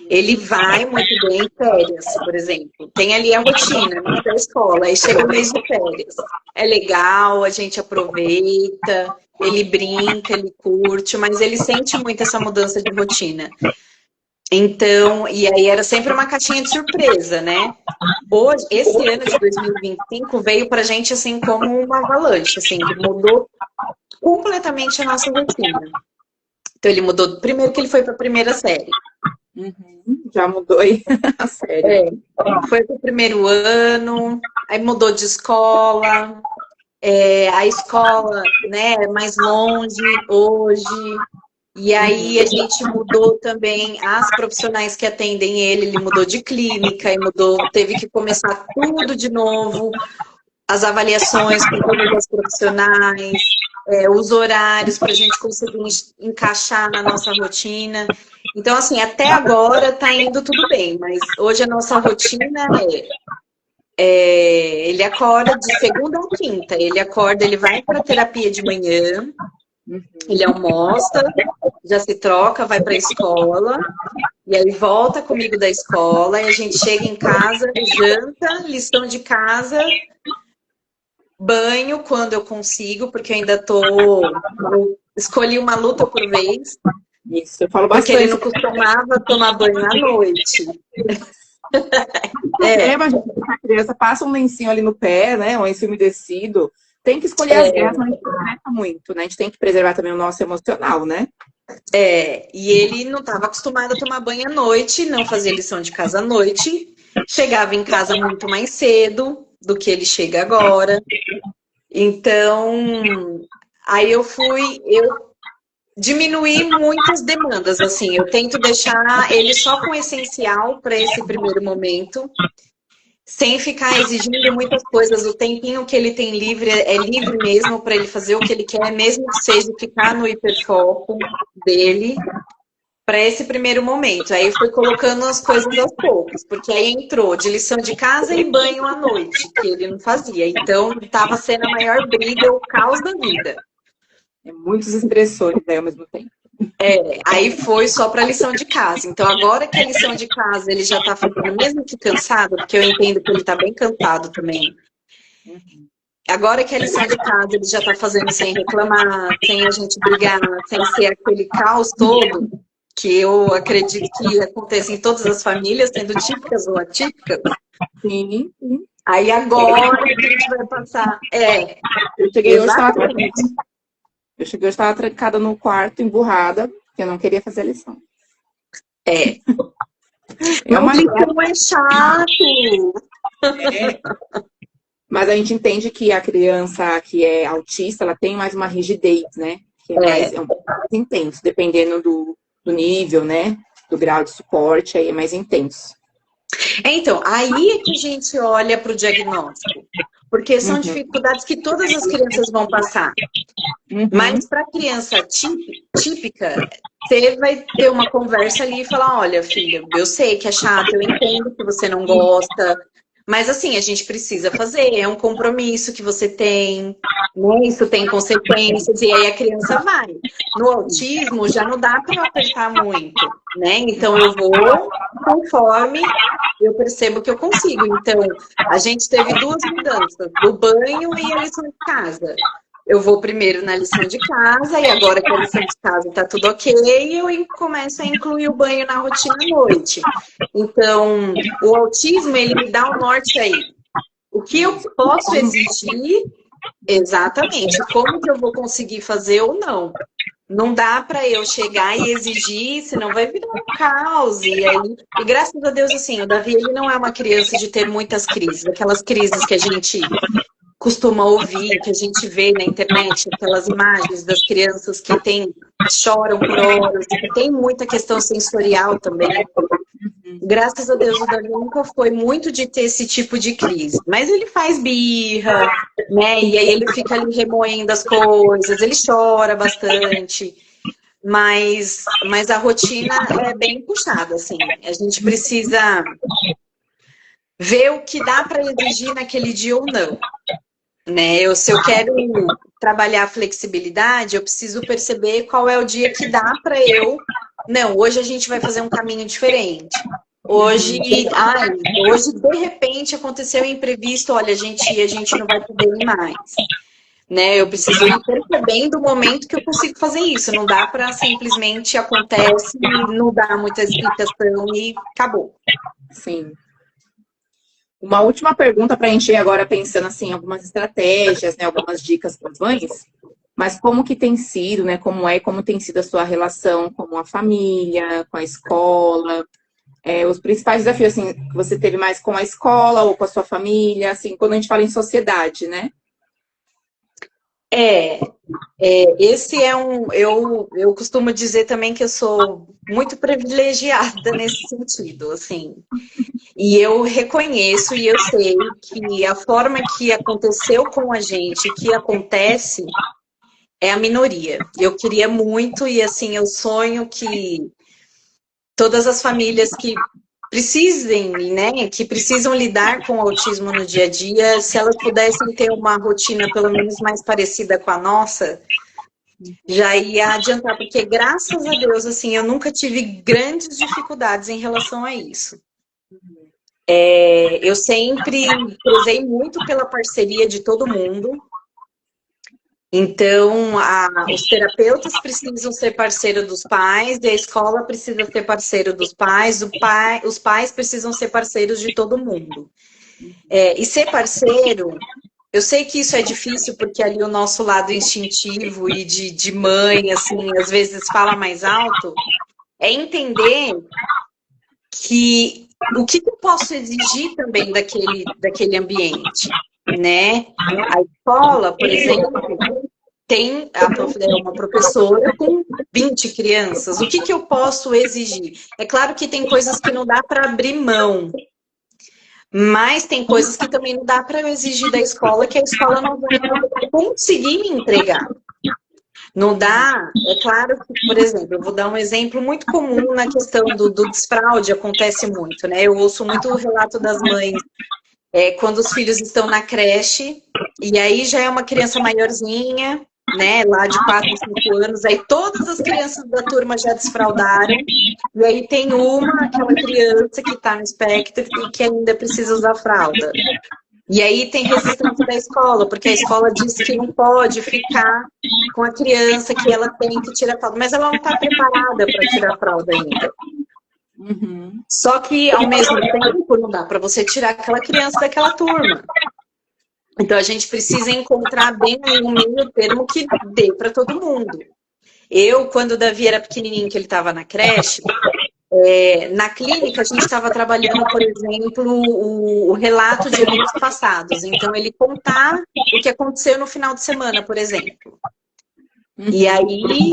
Ele vai muito bem em férias, por exemplo. Tem ali a rotina, né, da escola. Aí chega o mês de férias. É legal, a gente aproveita, ele brinca, ele curte, mas ele sente muito essa mudança de rotina. Então, e aí era sempre uma caixinha de surpresa, né? Hoje, esse ano de 2025 veio pra gente assim como uma avalanche, assim, que mudou completamente a nossa rotina. Então ele mudou, primeiro que ele foi para a primeira série. Já mudou aí a série. Foi para o primeiro ano, aí mudou de escola, a escola, né, é mais longe hoje. E aí a gente mudou também as profissionais que atendem ele mudou de clínica e teve que começar tudo de novo, as avaliações com todas as profissionais, os horários para a gente conseguir encaixar na nossa rotina. Então, assim, até agora tá indo tudo bem, mas hoje a nossa rotina ele acorda de segunda a quinta, ele vai para terapia de manhã, ele almoça, já se troca, vai para a escola, e aí volta comigo da escola, e a gente chega em casa, janta, lição de casa, banho quando eu consigo, porque eu ainda eu escolhi uma luta por vez. Isso, eu falo bastante. Porque ele não costumava tomar banho à noite. Mas a criança passa um lencinho ali no pé, né? Um lencinho umedecido. Tem que escolher as guerras, mas não interessa muito, né? A gente tem que preservar também o nosso emocional, né? E ele não estava acostumado a tomar banho à noite, não fazia lição de casa à noite. Chegava em casa muito mais cedo do que ele chega agora. Então, aí eu diminuí muitas demandas, assim. Eu tento deixar ele só com o essencial para esse primeiro momento, sem ficar exigindo muitas coisas. O tempinho que ele tem livre é livre mesmo para ele fazer o que ele quer, mesmo que seja ficar no hiperfoco dele para esse primeiro momento. Aí eu fui colocando as coisas aos poucos, porque aí entrou de lição de casa e banho à noite, que ele não fazia. Então estava sendo a maior briga, o caos da vida. Muitos estressores aí ao mesmo tempo. Aí foi só para lição de casa. Então, agora que a lição de casa ele já está fazendo, mesmo que cansado, porque eu entendo que ele está bem cansado também. Agora que a lição de casa ele já está fazendo sem reclamar, sem a gente brigar, sem ser aquele caos todo, que eu acredito que acontece em todas as famílias, sendo típicas ou atípicas. Sim. Aí agora que a gente vai passar. Eu cheguei hoje, estava trancada no quarto, emburrada, porque eu não queria fazer a lição. Uma lição é chato. Mas a gente entende que a criança que é autista, ela tem mais uma rigidez, né? Que é um pouco mais intenso, dependendo do nível, né? Do grau de suporte, aí é mais intenso. Então, aí é que a gente olha para o diagnóstico. Porque são dificuldades que todas as crianças vão passar. Mas para a criança típica, você vai ter uma conversa ali e falar, olha, filha, eu sei que é chato, eu entendo que você não gosta, mas assim, a gente precisa fazer, é um compromisso que você tem, né? Isso tem consequências, e aí a criança vai. No autismo já não dá para apertar muito, né? Então eu vou conforme eu percebo que eu consigo. Então, a gente teve duas mudanças, do banho e a lição de casa. Eu vou primeiro na lição de casa, e agora que a lição de casa está tudo ok, eu começo a incluir o banho na rotina à noite. Então, o autismo, ele me dá um norte aí. O que eu posso exigir, exatamente, como que eu vou conseguir fazer ou não. Não dá para eu chegar e exigir, senão vai virar um caos. E graças a Deus, assim, o Davi, ele não é uma criança de ter muitas crises, aquelas crises que a gente costuma ouvir, que a gente vê na internet, aquelas imagens das crianças que choram por horas, que tem muita questão sensorial também. Graças a Deus, o Davi nunca foi muito de ter esse tipo de crise. Mas ele faz birra, né? E aí ele fica ali remoendo as coisas, ele chora bastante. Mas a rotina é bem puxada, assim. A gente precisa ver o que dá para exigir naquele dia ou não. Né? Se eu quero trabalhar a flexibilidade, eu preciso perceber qual é o dia que dá para eu... Não, hoje a gente vai fazer um caminho diferente. Hoje, de repente, aconteceu um imprevisto, olha, a gente não vai poder ir mais. Né? Eu preciso ir percebendo o momento que eu consigo fazer isso. Não dá para simplesmente acontece, não dá muita explicação e acabou. Sim. Uma última pergunta para a gente ir agora pensando assim, algumas estratégias, né, algumas dicas para as mães. Mas como que tem sido, né? Como tem sido a sua relação com a família, com a escola? Os principais desafios, assim, que você teve mais com a escola ou com a sua família, assim, quando a gente fala em sociedade, né? Esse é eu costumo dizer também que eu sou muito privilegiada nesse sentido, assim. E eu reconheço e eu sei que a forma que aconteceu com a gente, que acontece, é a minoria. Eu queria muito e, assim, eu sonho que todas as famílias que precisem, né, que precisam lidar com o autismo no dia a dia, se elas pudessem ter uma rotina pelo menos mais parecida com a nossa, já ia adiantar, porque graças a Deus, assim, eu nunca tive grandes dificuldades em relação a isso. Eu sempre prezei muito pela parceria de todo mundo. Então, os terapeutas precisam ser parceiro dos pais, e a escola precisa ser parceiro dos pais, os pais precisam ser parceiros de todo mundo. E ser parceiro, eu sei que isso é difícil, porque ali o nosso lado instintivo e de mãe, assim, às vezes fala mais alto, é entender que o que eu posso exigir também daquele ambiente, né? A escola, por exemplo, tem uma professora com 20 crianças. O que eu posso exigir? É claro que tem coisas que não dá para abrir mão, mas tem coisas que também não dá para eu exigir da escola, que a escola não vai conseguir me entregar. Não dá, é claro que, por exemplo, eu vou dar um exemplo muito comum na questão do desfraude, acontece muito, né? Eu ouço muito o relato das mães quando os filhos estão na creche, e aí já é uma criança maiorzinha, né, lá de 4, 5 anos, aí todas as crianças da turma já desfraudaram, e aí tem aquela criança que está no espectro e que ainda precisa usar fralda. E aí tem resistência da escola, porque a escola diz que não pode ficar com a criança, que ela tem que tirar a fralda, mas ela não está preparada para tirar a fralda ainda. Uhum. Só que, ao mesmo tempo, não dá para você tirar aquela criança daquela turma. Então, a gente precisa encontrar bem um meio termo que dê para todo mundo. Eu, quando o Davi era pequenininho, que ele estava na creche, na clínica a gente estava trabalhando, por exemplo, o relato de eventos passados. Então, ele contar o que aconteceu no final de semana, por exemplo. E aí,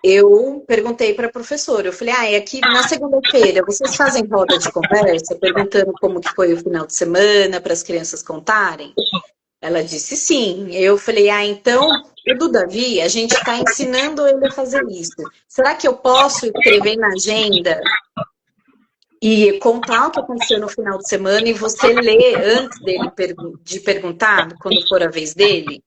eu perguntei para a professora, eu falei, aqui na segunda-feira, vocês fazem roda de conversa, perguntando como que foi o final de semana, para as crianças contarem? Ela disse sim. Eu falei, então, o do Davi, a gente está ensinando ele a fazer isso. Será que eu posso escrever na agenda e contar o que aconteceu no final de semana e você ler antes de perguntar, quando for a vez dele?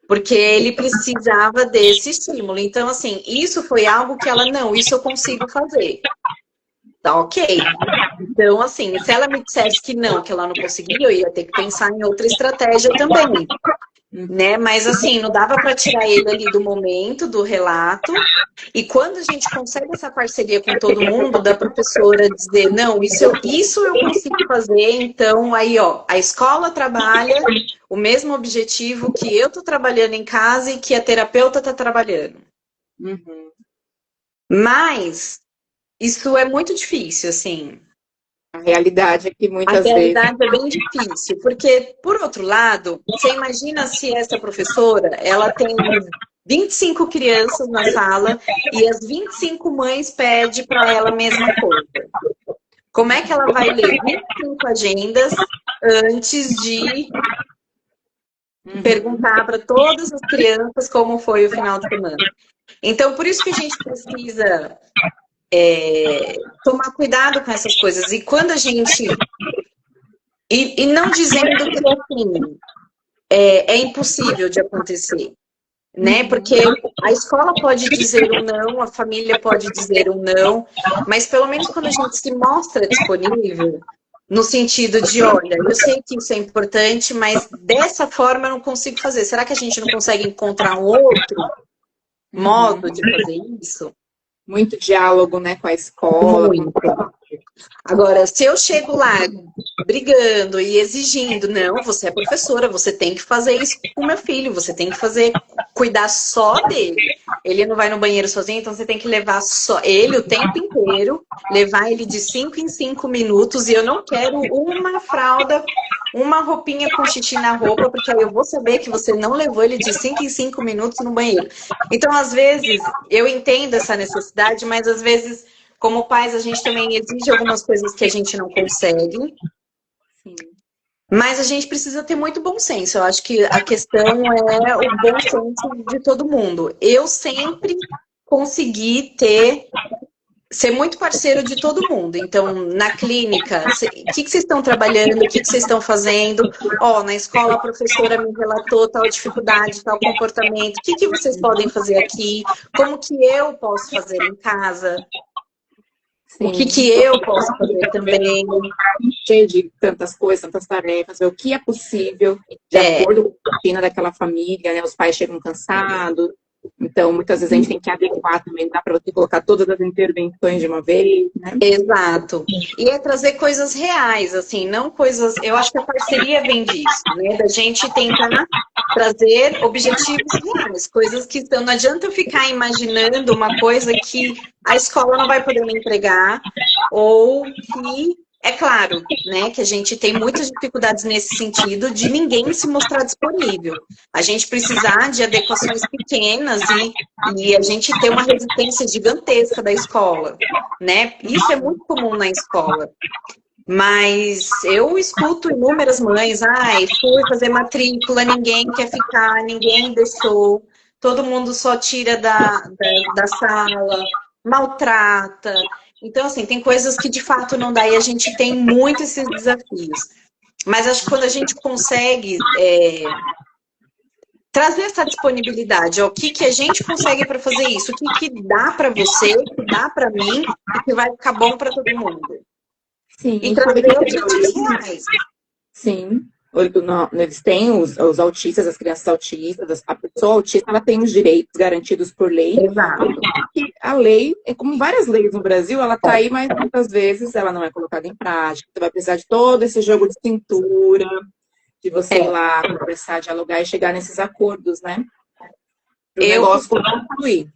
Porque ele precisava desse estímulo. Então, assim, isso foi algo que ela, não, isso eu consigo fazer. Tá ok. Então, assim, se ela me dissesse que não, que ela não conseguia, eu ia ter que pensar em outra estratégia também. Né? Mas, assim, não dava para tirar ele ali do momento, do relato. E quando a gente consegue essa parceria com todo mundo, da professora dizer, não, isso eu consigo fazer, então, aí, ó, a escola trabalha o mesmo objetivo que eu tô trabalhando em casa e que a terapeuta tá trabalhando. Uhum. Mas isso é muito difícil, assim. A realidade é que muitas vezes... A realidade é bem difícil, porque, por outro lado, você imagina se essa professora, ela tem 25 crianças na sala e as 25 mães pedem para ela a mesma coisa. Como é que ela vai ler 25 agendas antes de perguntar para todas as crianças como foi o final de semana? Então, por isso que a gente precisa... tomar cuidado com essas coisas. E quando a gente... E não dizendo que assim, é impossível de acontecer, né? Porque a escola pode dizer um não, a família pode dizer um não, mas pelo menos quando a gente se mostra disponível, no sentido de, olha, eu sei que isso é importante, mas dessa forma eu não consigo fazer. Será que a gente não consegue encontrar um outro modo de fazer isso? Muito diálogo, né, com a escola. Muito. Agora, se eu chego lá brigando e exigindo, não, você é professora, você tem que fazer isso com o meu filho, você tem que fazer, cuidar só dele. Ele não vai no banheiro sozinho, então você tem que levar só ele o tempo inteiro, levar ele de 5 em 5 minutos, e eu não quero uma fralda, uma roupinha com xixi na roupa, porque aí eu vou saber que você não levou ele de 5 em 5 minutos no banheiro. Então, às vezes, eu entendo essa necessidade, mas às vezes, como pais, a gente também exige algumas coisas que a gente não consegue. Sim. Mas a gente precisa ter muito bom senso. Eu acho que a questão é o bom senso de todo mundo. Eu sempre consegui ser muito parceiro de todo mundo. Então, na clínica, o que vocês estão trabalhando? O que vocês estão fazendo? Ó, na escola a professora me relatou tal dificuldade, tal comportamento. O que vocês podem fazer aqui? Como que eu posso fazer em casa? Sim. O que eu posso fazer também? Cheio de tantas coisas, tantas tarefas, ver o que é possível de acordo com a rotina daquela família, né? Os pais chegam cansados, então muitas vezes a gente tem que adequar também, dá para você colocar todas as intervenções de uma vez, né? Exato. E é trazer coisas reais, assim, não coisas. Eu acho que a parceria vem disso, né? Da gente tentar trazer objetivos reais, coisas que estão. Não adianta eu ficar imaginando uma coisa que a escola não vai poder me entregar, ou que, é claro, né, que a gente tem muitas dificuldades nesse sentido de ninguém se mostrar disponível. A gente precisar de adequações pequenas e a gente ter uma resistência gigantesca da escola, né? Isso é muito comum na escola. Mas eu escuto inúmeras mães, fui fazer matrícula, ninguém quer ficar, ninguém deixou, todo mundo só tira da sala, maltrata. Então, assim, tem coisas que de fato não dá e a gente tem muito esses desafios. Mas acho que quando a gente consegue trazer essa disponibilidade, ó, o que a gente consegue para fazer isso, o que dá para você, o que dá para mim e que vai ficar bom para todo mundo. Sim, E trazer objetivos reais. Sim. Eles têm os autistas, as crianças autistas, a pessoa autista, ela tem os direitos garantidos por lei. Exato. E a lei, é como várias leis no Brasil, ela está aí, mas muitas vezes ela não é colocada em prática. Você vai precisar de todo esse jogo de cintura, de você ir lá conversar, dialogar e chegar nesses acordos, né? O negócio não fluir.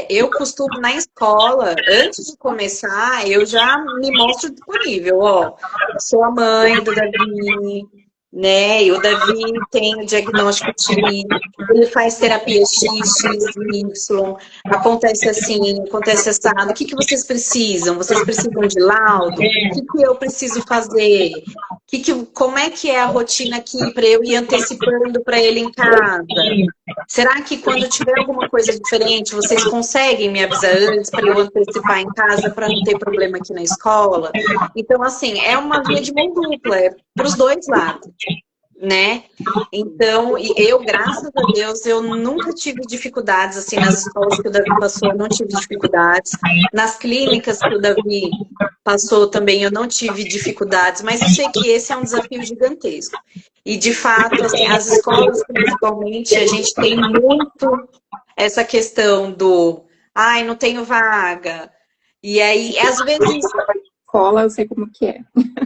Eu costumo, na escola, antes de começar, eu já me mostro disponível. Ó, sou a mãe do Davi, né? E o Davi tem o diagnóstico TI, ele faz terapia X, Y, acontece assim, acontece assado. O que vocês precisam? Vocês precisam de laudo? O que eu preciso fazer? Como é que é a rotina aqui para eu ir antecipando para ele em casa? Será que quando tiver alguma coisa diferente, vocês conseguem me avisar antes para eu antecipar em casa para não ter problema aqui na escola? Então, assim, é uma via de mão dupla, é para os dois lados, né? Então, eu, graças a Deus, eu nunca tive dificuldades, assim, nas escolas que o Davi passou, eu não tive dificuldades. Nas clínicas que o Davi passou também, eu não tive dificuldades, mas eu sei que esse é um desafio gigantesco. E, de fato, assim, as escolas, principalmente, a gente tem muito essa questão do não tenho vaga. E aí, às vezes... Escola, eu sei como que é.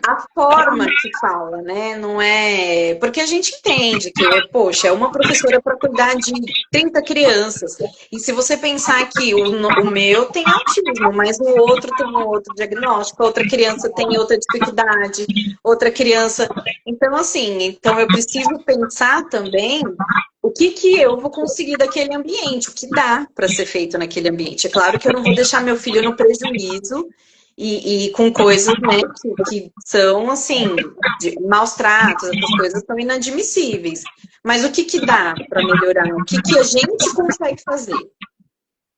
A forma que fala, né? Não é... Porque a gente entende que, poxa, é uma professora para cuidar de 30 crianças. E se você pensar que o meu tem autismo, mas o outro tem outro diagnóstico, outra criança tem outra dificuldade, outra criança... Então, assim, eu preciso pensar também o que eu vou conseguir daquele ambiente, o que dá para ser feito naquele ambiente. É claro que eu não vou deixar meu filho no prejuízo e com coisas, né, que são, assim, de maus tratos, essas coisas são inadmissíveis. Mas o que dá para melhorar? O que a gente consegue fazer?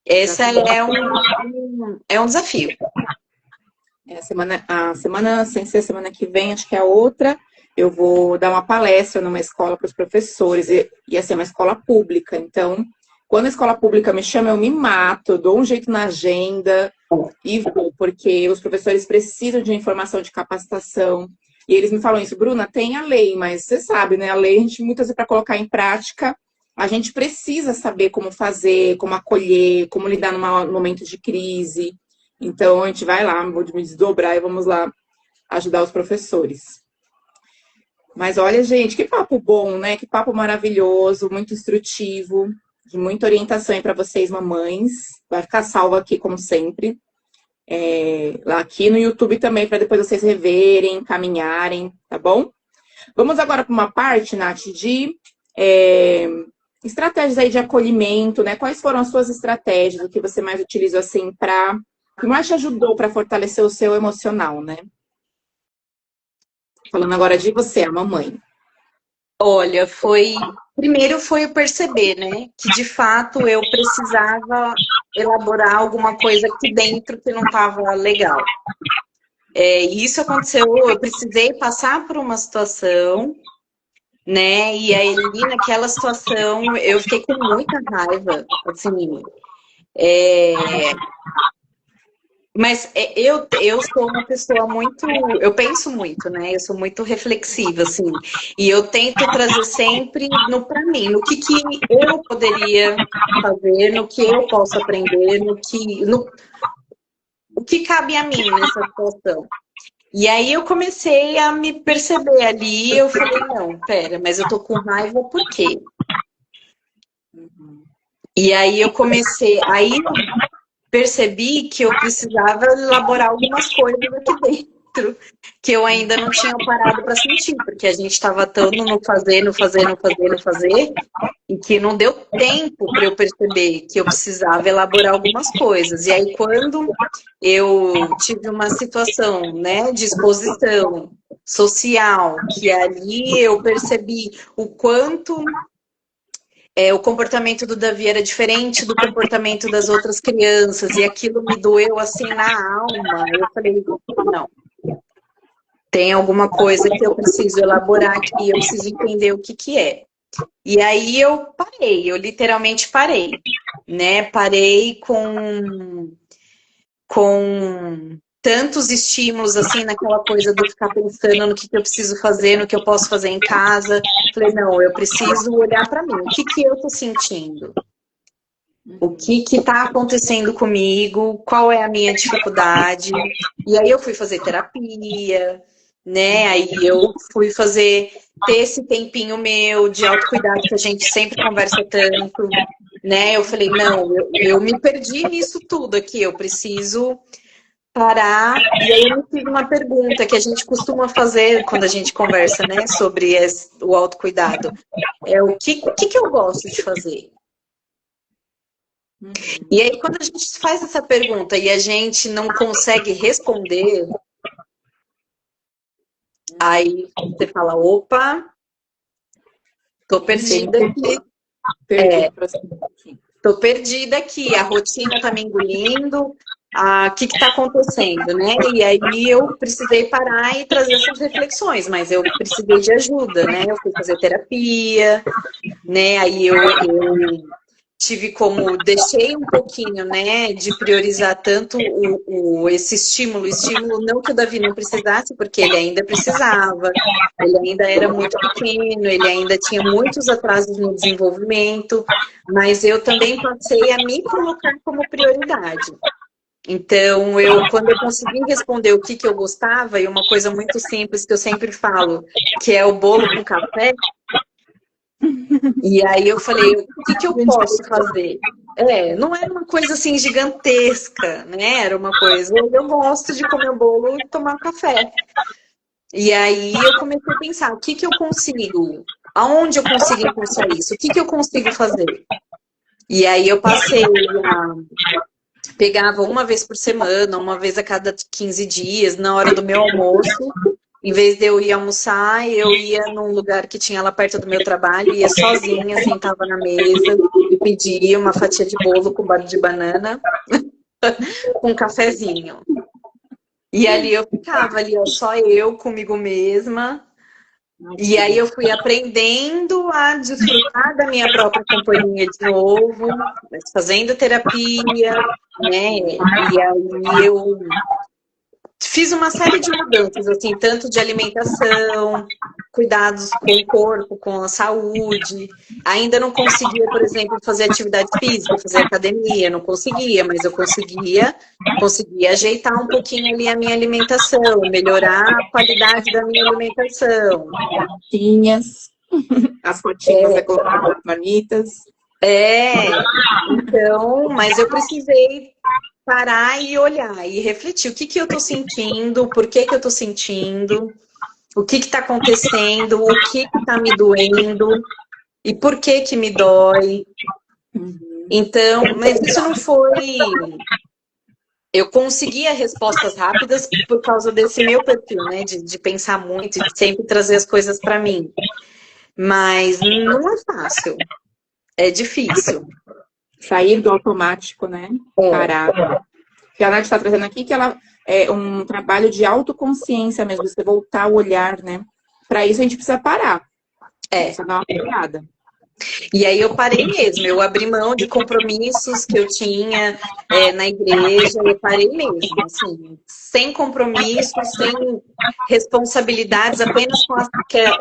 Esse é um desafio. A semana, sem ser a semana que vem, acho que é a outra, eu vou dar uma palestra numa escola para os professores, e ia ser uma escola pública. Então, quando a escola pública me chama, eu me mato, dou um jeito na agenda e vou, porque os professores precisam de informação de capacitação. E eles me falam isso, Bruna, tem a lei, mas você sabe, né? A lei, a gente muitas vezes, para colocar em prática, a gente precisa saber como fazer, como acolher, como lidar num momento de crise. Então, a gente vai lá, vou me desdobrar e vamos lá ajudar os professores. Mas olha, gente, que papo bom, né? Que papo maravilhoso, muito instrutivo, de muita orientação para vocês, mamães. Vai ficar salvo aqui, como sempre. Lá aqui no YouTube também, para depois vocês reverem, caminharem, tá bom? Vamos agora para uma parte, Nath, de estratégias aí de acolhimento, né? Quais foram as suas estratégias, o que você mais utilizou, assim, o que mais te ajudou para fortalecer o seu emocional, né? Falando agora de você, a mamãe. Olha, primeiro foi eu perceber, né, que de fato eu precisava elaborar alguma coisa aqui dentro que não estava legal. E isso aconteceu, eu precisei passar por uma situação, né, e aí naquela situação eu fiquei com muita raiva, assim, mas eu sou uma pessoa muito, eu penso muito, né? Eu sou muito reflexiva, assim. E eu tento trazer sempre para mim, no que eu poderia fazer, no que eu posso aprender, o que cabe a mim nessa situação. E aí eu comecei a me perceber ali, eu falei, não, pera, mas eu tô com raiva por quê? E aí eu comecei, percebi que eu precisava elaborar algumas coisas aqui dentro que eu ainda não tinha parado para sentir, porque a gente estava tanto no fazer, e que não deu tempo para eu perceber que eu precisava elaborar algumas coisas. E aí, quando eu tive uma situação, né, de exposição social, que ali eu percebi o quanto o comportamento do Davi era diferente do comportamento das outras crianças, e aquilo me doeu assim na alma. Eu falei, não, tem alguma coisa que eu preciso elaborar aqui, eu preciso entender o que é. E aí eu literalmente parei, né? Parei com tantos estímulos, assim, naquela coisa de ficar pensando no que eu preciso fazer, no que eu posso fazer em casa. Falei, não, eu preciso olhar para mim. O que eu tô sentindo? O que está acontecendo comigo? Qual é a minha dificuldade? E aí eu fui fazer terapia, né? Aí eu fui ter esse tempinho meu de autocuidado que a gente sempre conversa tanto, né? Eu falei, não, eu me perdi nisso tudo aqui, eu preciso parar. E aí eu fiz uma pergunta que a gente costuma fazer quando a gente conversa, né, sobre o autocuidado. O que eu gosto de fazer? E aí, quando a gente faz essa pergunta e a gente não consegue responder, aí você fala, opa, tô perdida aqui. Tô perdida aqui, a rotina tá me engolindo, o que está acontecendo, né? E aí eu precisei parar e trazer essas reflexões, mas eu precisei de ajuda, né? Eu fui fazer terapia, né? Aí eu deixei um pouquinho, né, de priorizar tanto esse estímulo não que o Davi não precisasse, porque ele ainda precisava, ele ainda era muito pequeno, ele ainda tinha muitos atrasos no desenvolvimento, mas eu também passei a me colocar como prioridade. Então, quando eu consegui responder o que eu gostava, e uma coisa muito simples que eu sempre falo, que é o bolo com café, e aí eu falei, o que eu posso fazer? Não era uma coisa assim gigantesca, né? Era uma coisa, eu gosto de comer bolo e tomar café. E aí eu comecei a pensar, o que eu consigo? Aonde eu consigo impulsar isso? O que eu consigo fazer? E aí eu passei pegava uma vez por semana, uma vez a cada 15 dias, na hora do meu almoço. Em vez de eu ir almoçar, eu ia num lugar que tinha lá perto do meu trabalho, ia sozinha, sentava na mesa e pedia uma fatia de bolo com barro de banana, com um cafezinho. E ali eu ficava, só eu comigo mesma. E aí eu fui aprendendo a desfrutar da minha própria companhia de novo, fazendo terapia, né? E aí eu fiz uma série de mudanças, assim, tanto de alimentação, cuidados com o corpo, com a saúde. Ainda não conseguia, por exemplo, fazer atividade física, fazer academia, não conseguia, mas eu conseguia ajeitar um pouquinho ali a minha alimentação, melhorar a qualidade da minha alimentação. Fotinhas, as fotinhas da colocar nas marmitas. Então, mas eu precisei parar e olhar e refletir o que que eu tô sentindo, por que que eu tô sentindo, o que que tá acontecendo, o que que tá me doendo e por que que me dói. Então, mas isso não foi... Eu conseguia respostas rápidas por causa desse meu perfil, né? De pensar muito, de sempre trazer as coisas para mim. Mas não é fácil. É difícil. Sair do automático, né? Parar. O que a Nath está trazendo aqui, que ela é um trabalho de autoconsciência mesmo, você voltar o olhar, né? Para isso a gente precisa parar. Precisa dar uma parada. E aí eu parei mesmo, eu abri mão de compromissos que eu tinha na igreja, eu parei mesmo, assim, sem compromissos, sem responsabilidades, apenas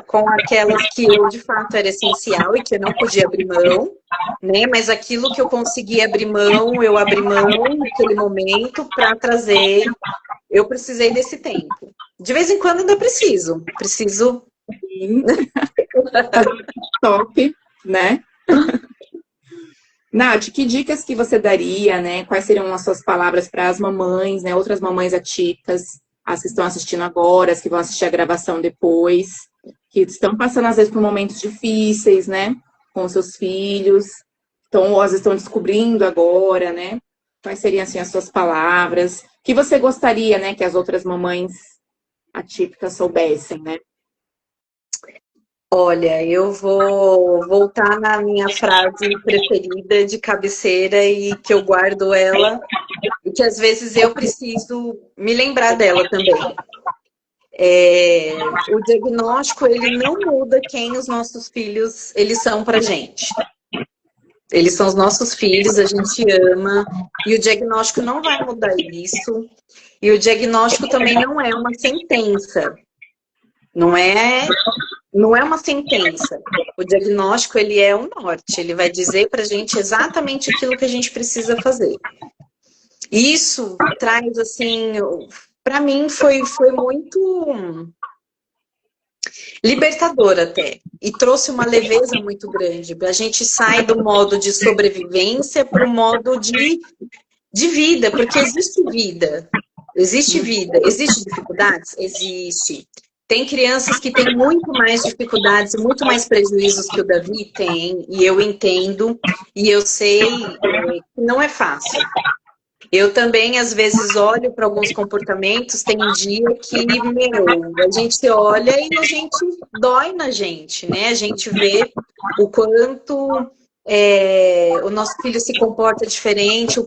com aquelas que eu, de fato, era essencial e que eu não podia abrir mão, né? Mas aquilo que eu conseguia abrir mão, eu abri mão naquele momento para trazer, eu precisei desse tempo. De vez em quando ainda preciso. Sim. Top. Né? Nath, que dicas que você daria, né? Quais seriam as suas palavras para as mamães, né? Outras mamães atípicas, as que estão assistindo agora, as que vão assistir a gravação depois, que estão passando às vezes por momentos difíceis, né? Com seus filhos, ou às vezes estão descobrindo agora, né? Quais seriam assim as suas palavras? Que você gostaria, né? Que as outras mamães atípicas soubessem, né? Olha, eu vou voltar na minha frase preferida de cabeceira e que eu guardo ela e que às vezes eu preciso me lembrar dela também. O diagnóstico, ele não muda quem os nossos filhos, eles são pra gente. Eles são os nossos filhos, a gente ama, e o diagnóstico não vai mudar isso. E o diagnóstico também não é uma sentença. Não é uma sentença. O diagnóstico, ele é um norte. Ele vai dizer pra gente exatamente aquilo que a gente precisa fazer. Isso traz, assim, pra mim foi muito libertador até. E trouxe uma leveza muito grande. A gente sai do modo de sobrevivência para o modo de vida, porque existe vida. Existe vida. Existe dificuldades? Existe. Tem crianças que têm muito mais dificuldades, muito mais prejuízos que o Davi tem, e eu entendo, e eu sei que não é fácil. Eu também, às vezes, olho para alguns comportamentos, tem um dia que, a gente olha e a gente dói na gente, né? A gente vê o quanto o nosso filho se comporta diferente,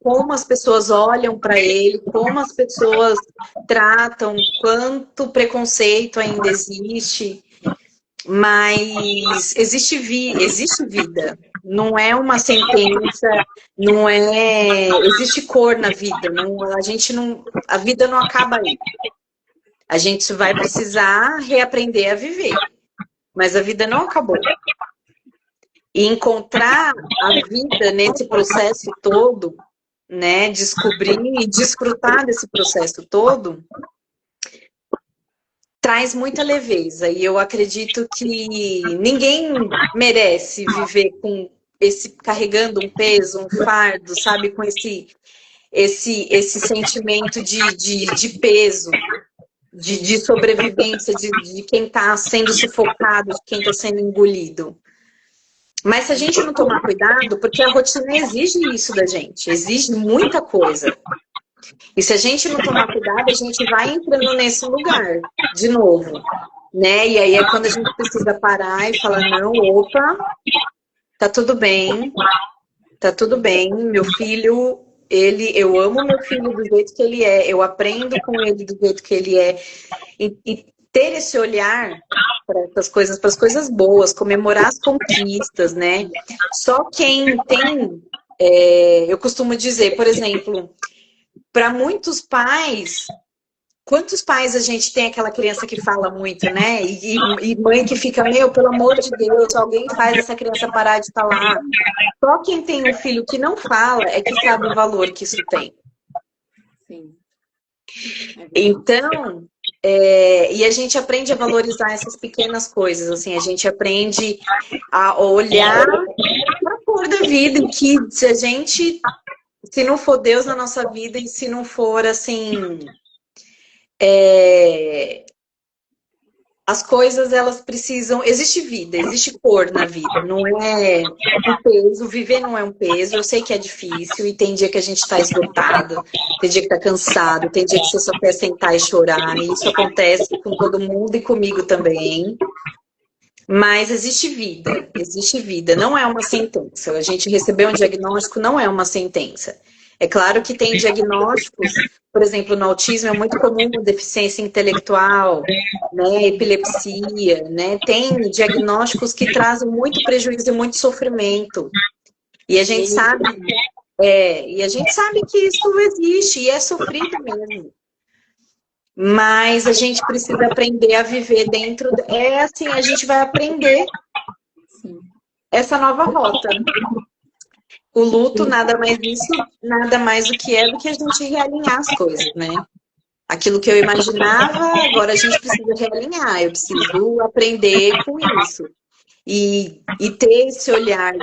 como as pessoas olham para ele, como as pessoas tratam, quanto preconceito ainda existe. Mas existe vida. Não é uma sentença, não é... Existe cor na vida. A vida não acaba aí. A gente vai precisar reaprender a viver. Mas a vida não acabou. E encontrar a vida nesse processo todo, né? Descobrir e desfrutar desse processo todo, traz muita leveza. E eu acredito que ninguém merece viver carregando um peso, um fardo, sabe? Com esse sentimento de peso, de sobrevivência, de quem está sendo sufocado, de quem está sendo engolido. Mas se a gente não tomar cuidado, porque a rotina exige isso da gente, exige muita coisa. E se a gente não tomar cuidado, a gente vai entrando nesse lugar de novo, né? E aí é quando a gente precisa parar e falar, não, opa, tá tudo bem, meu filho, eu amo meu filho do jeito que ele é, eu aprendo com ele do jeito que ele é. E ter esse olhar para as coisas boas, comemorar as conquistas, né? Só quem tem, eu costumo dizer, por exemplo, para muitos pais, Quantos pais a gente tem aquela criança que fala muito, né? E mãe que fica, meu, pelo amor de Deus, alguém faz essa criança parar de falar. Só quem tem um filho que não fala é que sabe o valor que isso tem. Sim. Então, e a gente aprende a valorizar essas pequenas coisas, assim, a gente aprende a olhar para a cor da vida, em que se não for Deus na nossa vida e se não for, assim, as coisas, elas precisam... Existe vida, existe cor na vida, não é um peso, viver não é um peso. Eu sei que é difícil e tem dia que a gente está esgotado, tem dia que está cansado, tem dia que você só quer sentar e chorar, e isso acontece com todo mundo e comigo também. Mas existe vida, não é uma sentença. A gente receber um diagnóstico não é uma sentença. É claro que tem diagnósticos, por exemplo, no autismo é muito comum deficiência intelectual, né, epilepsia, né, tem diagnósticos que trazem muito prejuízo e muito sofrimento. E a gente sabe, que isso existe e é sofrido mesmo. Mas a gente precisa aprender a viver dentro... assim, a gente vai aprender essa nova rota. O luto nada mais do que a gente realinhar as coisas, né? Aquilo que eu imaginava, agora a gente precisa realinhar. Eu preciso aprender com isso. E ter esse olhar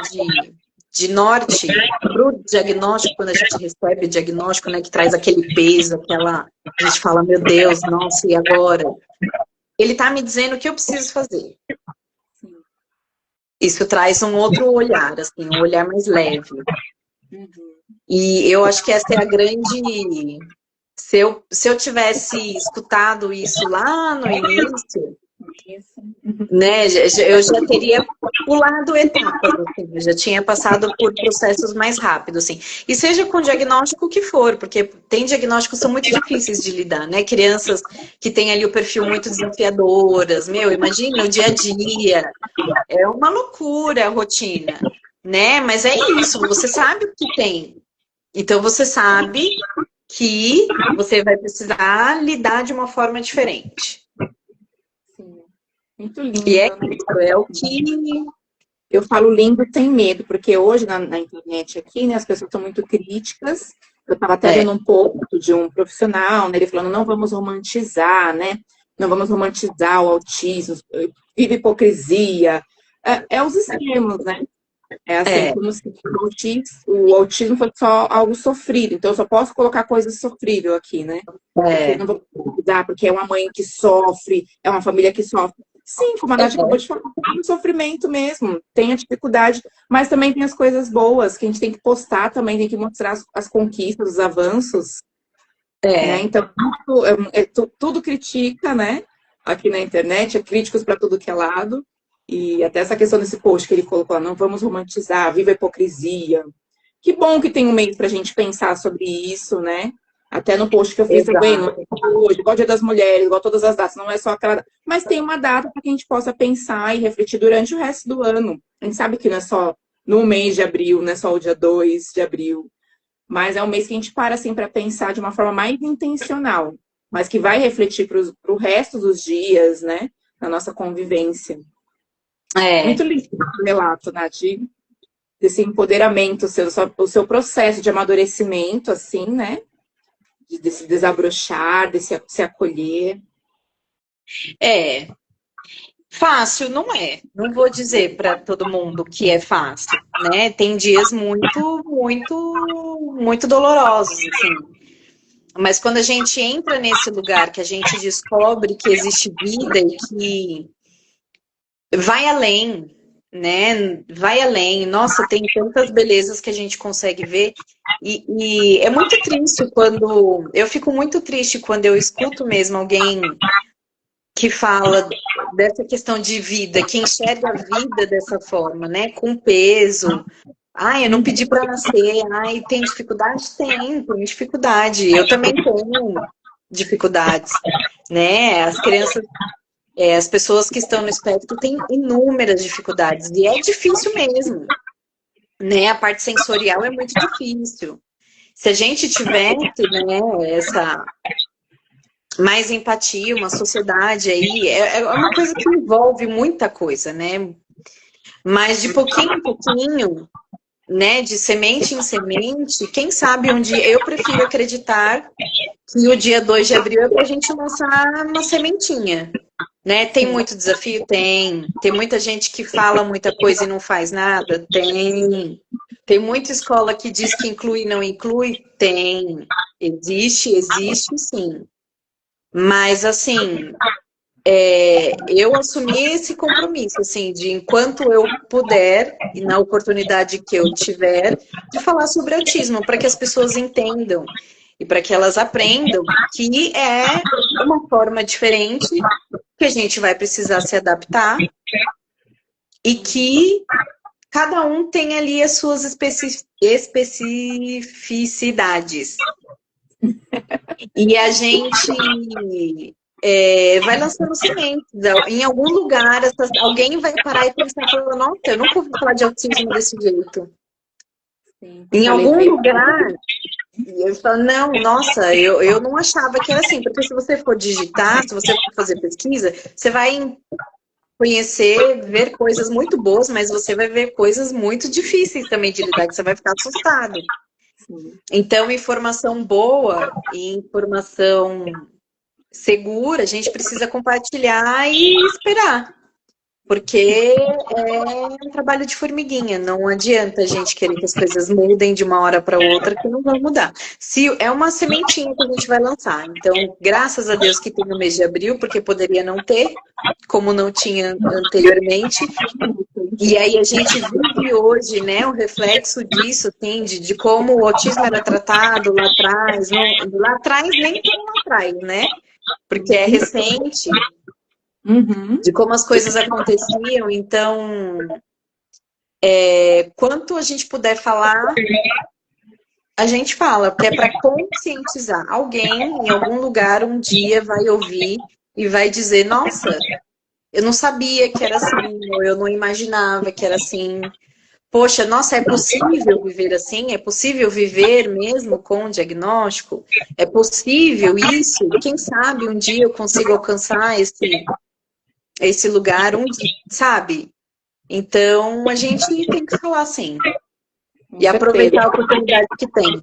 de norte para o diagnóstico, quando a gente recebe o diagnóstico, né, que traz aquele peso, a gente fala, meu Deus, nossa, e agora? Ele está me dizendo o que eu preciso fazer. Isso traz um outro olhar, assim, um olhar mais leve. E eu acho que essa é a grande... Se eu tivesse escutado isso lá no início, né, eu já teria pulado etapas, assim, eu já tinha passado por processos mais rápidos, assim. E seja com diagnóstico que for, porque tem diagnósticos que são muito difíceis de lidar, né? Crianças que têm ali o perfil muito desafiadoras, imagina o dia a dia, é uma loucura a rotina, né? Mas é isso, você sabe o que tem. Então você sabe que você vai precisar lidar de uma forma diferente. Sim. Muito lindo. E é o que... Eu falo lindo sem medo, porque hoje na internet aqui, né, as pessoas são muito críticas. Eu estava até vendo um pouco de um profissional, né, ele falando, não vamos romantizar, né? Não vamos romantizar o autismo, vive hipocrisia. É os extremos, né? É assim, como se o autismo fosse só algo sofrido. Então, eu só posso colocar coisa sofrível aqui, né? Porque não vou cuidar, porque é uma mãe que sofre, é uma família que sofre. Sim, como a Nath acabou de falar, tem sofrimento mesmo, tem a dificuldade, mas também tem as coisas boas, que a gente tem que postar também, tem que mostrar as conquistas, os avanços. Né? Então, tudo critica, né? Aqui na internet, é críticos para tudo que é lado. E até essa questão desse post que ele colocou, não vamos romantizar, viva a hipocrisia. Que bom que tem um meio para a gente pensar sobre isso, né? Até no post que eu fiz também, hoje, igual o Dia das Mulheres, igual todas as datas, não é só aquela... Mas tem uma data para que a gente possa pensar e refletir durante o resto do ano. A gente sabe que não é só no mês de abril, não é só o dia 2 de abril, mas é um mês que a gente para assim, para pensar de uma forma mais intencional, mas que vai refletir para o resto dos dias, né? Na nossa convivência. Muito lindo o relato, Nath, desse empoderamento, o seu processo de amadurecimento, assim, né? Desse desabrochar, desse se acolher. Fácil não é. Não vou dizer para todo mundo que é fácil, né? Tem dias muito, muito, muito dolorosos, assim. Mas quando a gente entra nesse lugar que a gente descobre que existe vida e que vai além, né? Vai além. Nossa, tem tantas belezas que a gente consegue ver. E é muito triste quando... Eu fico muito triste quando eu escuto mesmo alguém que fala dessa questão de vida, que enxerga a vida dessa forma, né? Com peso. Ai, eu não pedi para nascer. Ai, tem dificuldade? Tem dificuldade. Eu também tenho dificuldades, né? As crianças... as pessoas que estão no espectro têm inúmeras dificuldades, e é difícil mesmo, né? A parte sensorial é muito difícil. Se a gente tivesse, né, mais empatia, uma sociedade aí. É uma coisa que envolve muita coisa, né? Mas de pouquinho em pouquinho, né? De semente em semente, quem sabe um dia. Eu prefiro acreditar que o dia 2 de abril é para a gente lançar uma sementinha. Né? Tem muito desafio? Tem. Tem muita gente que fala muita coisa e não faz nada? Tem. Tem muita escola que diz que inclui e não inclui? Tem. Existe sim. Mas, assim, eu assumi esse compromisso, assim, de enquanto eu puder, e na oportunidade que eu tiver, de falar sobre autismo, para que as pessoas entendam e para que elas aprendam que é uma forma diferente, que a gente vai precisar se adaptar e que cada um tem ali as suas especificidades. E a gente vai lançando sementes. Em algum lugar, alguém vai parar e pensar, nossa, eu nunca ouvi falar de autismo desse jeito. Sim, em algum lugar, eu falo, não, nossa, eu não achava que era assim, porque se você for digitar, se você for fazer pesquisa, você vai conhecer, ver coisas muito boas, mas você vai ver coisas muito difíceis também de lidar, que você vai ficar assustado. Então, informação boa e informação segura, a gente precisa compartilhar e esperar. Porque é um trabalho de formiguinha, não adianta a gente querer que as coisas mudem de uma hora para outra, que não vão mudar. Se é uma sementinha que a gente vai lançar. Então, graças a Deus que tem no mês de abril, porque poderia não ter, como não tinha anteriormente. E aí a gente vive hoje, né, o reflexo disso, assim, de como o autismo era tratado lá atrás. Lá atrás, nem tão lá atrás, né? Porque é recente. De como as coisas aconteciam, então quanto a gente puder falar, a gente fala, porque é para conscientizar. Alguém em algum lugar um dia vai ouvir e vai dizer, nossa, eu não sabia que era assim, ou eu não imaginava que era assim. Poxa, nossa, é possível viver assim? É possível viver mesmo com diagnóstico? É possível isso? Quem sabe um dia eu consigo alcançar esse lugar, sabe? Então, a gente tem que falar assim. E aproveitar a oportunidade que tem.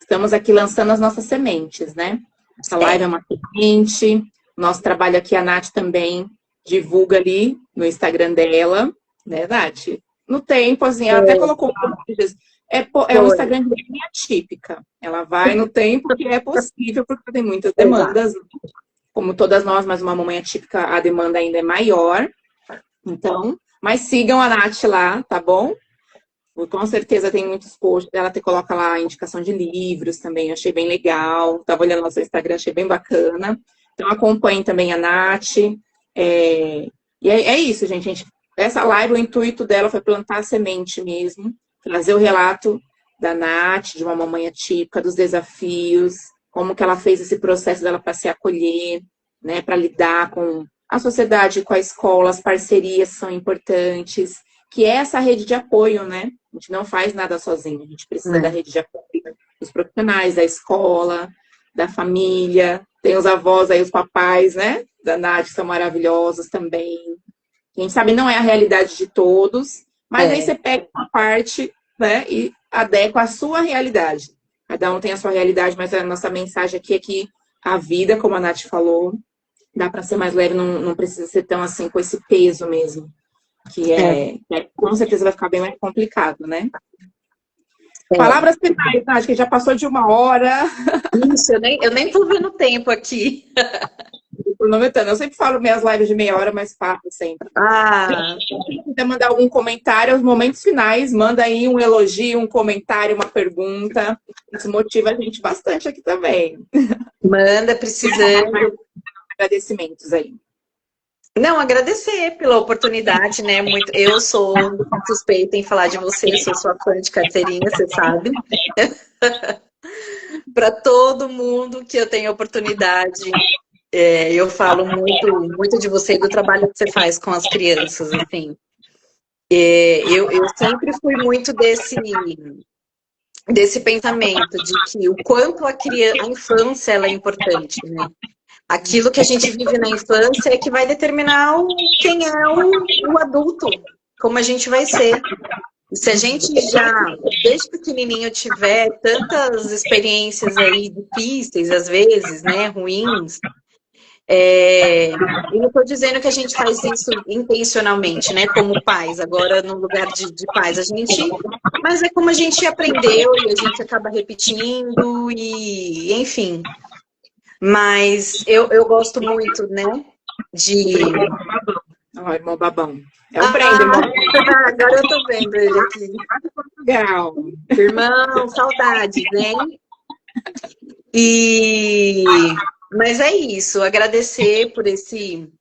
Estamos aqui lançando as nossas sementes, né? Essa live é uma semente. Nosso trabalho aqui, a Nath também divulga ali no Instagram dela, né, Nath? No tempo, assim, ela até colocou um Instagram de bem atípica. Ela vai no tempo que é possível, porque tem muitas demandas. Como todas nós, mas uma mamãe atípica, a demanda ainda é maior. Então, mas sigam a Nath lá, tá bom? Com certeza tem muitos posts. Ela até coloca lá a indicação de livros também, achei bem legal. Tava olhando no seu Instagram, achei bem bacana. Então, acompanhem também a Nath. E é isso, gente. Essa live, o intuito dela foi plantar a semente mesmo, trazer o relato da Nath, de uma mamãe atípica, dos desafios, como que ela fez esse processo dela para se acolher, né, para lidar com a sociedade, com a escola, as parcerias são importantes, que é essa rede de apoio, né? A gente não faz nada sozinho, a gente precisa da rede de apoio dos profissionais, da escola, da família, tem os avós aí, os papais, né, da Nath, que são maravilhosos também. Quem sabe não é a realidade de todos, mas aí você pega uma parte, né, e adequa a sua realidade. Cada um tem a sua realidade, mas a nossa mensagem aqui é que a vida, como a Nath falou, dá para ser mais leve, não precisa ser tão assim, com esse peso mesmo. Que com certeza vai ficar bem mais complicado, né? Palavras finais, Nath, que já passou de 1 hora. Isso, eu nem tô vendo o tempo aqui. Eu sempre falo minhas lives de meia hora, mas passo sempre. Se quiser mandar algum comentário, os momentos finais, manda aí um elogio, um comentário, uma pergunta. Isso motiva a gente bastante aqui também. Manda, precisando. Agradecimentos aí. Não, agradecer pela oportunidade, né? Eu sou suspeita em falar de você, sou sua fã de carteirinha, você sabe. Para todo mundo que eu tenho oportunidade. Eu falo muito de você e do trabalho que você faz com as crianças, assim. Eu sempre fui muito desse pensamento de que o quanto a infância ela é importante, né? Aquilo que a gente vive na infância é que vai determinar quem é o adulto, como a gente vai ser. E se a gente já, desde pequenininho, tiver tantas experiências aí difíceis, às vezes, né, ruins, eu não estou dizendo que a gente faz isso intencionalmente, né, como pais, agora no lugar de pais, mas é como a gente aprendeu e a gente acaba repetindo e, enfim. Mas eu gosto muito, né, de... Ó, irmão babão. É o Brendo, irmão. Agora eu tô vendo ele aqui. Legal. Irmão, saudades, hein? Mas é isso, agradecer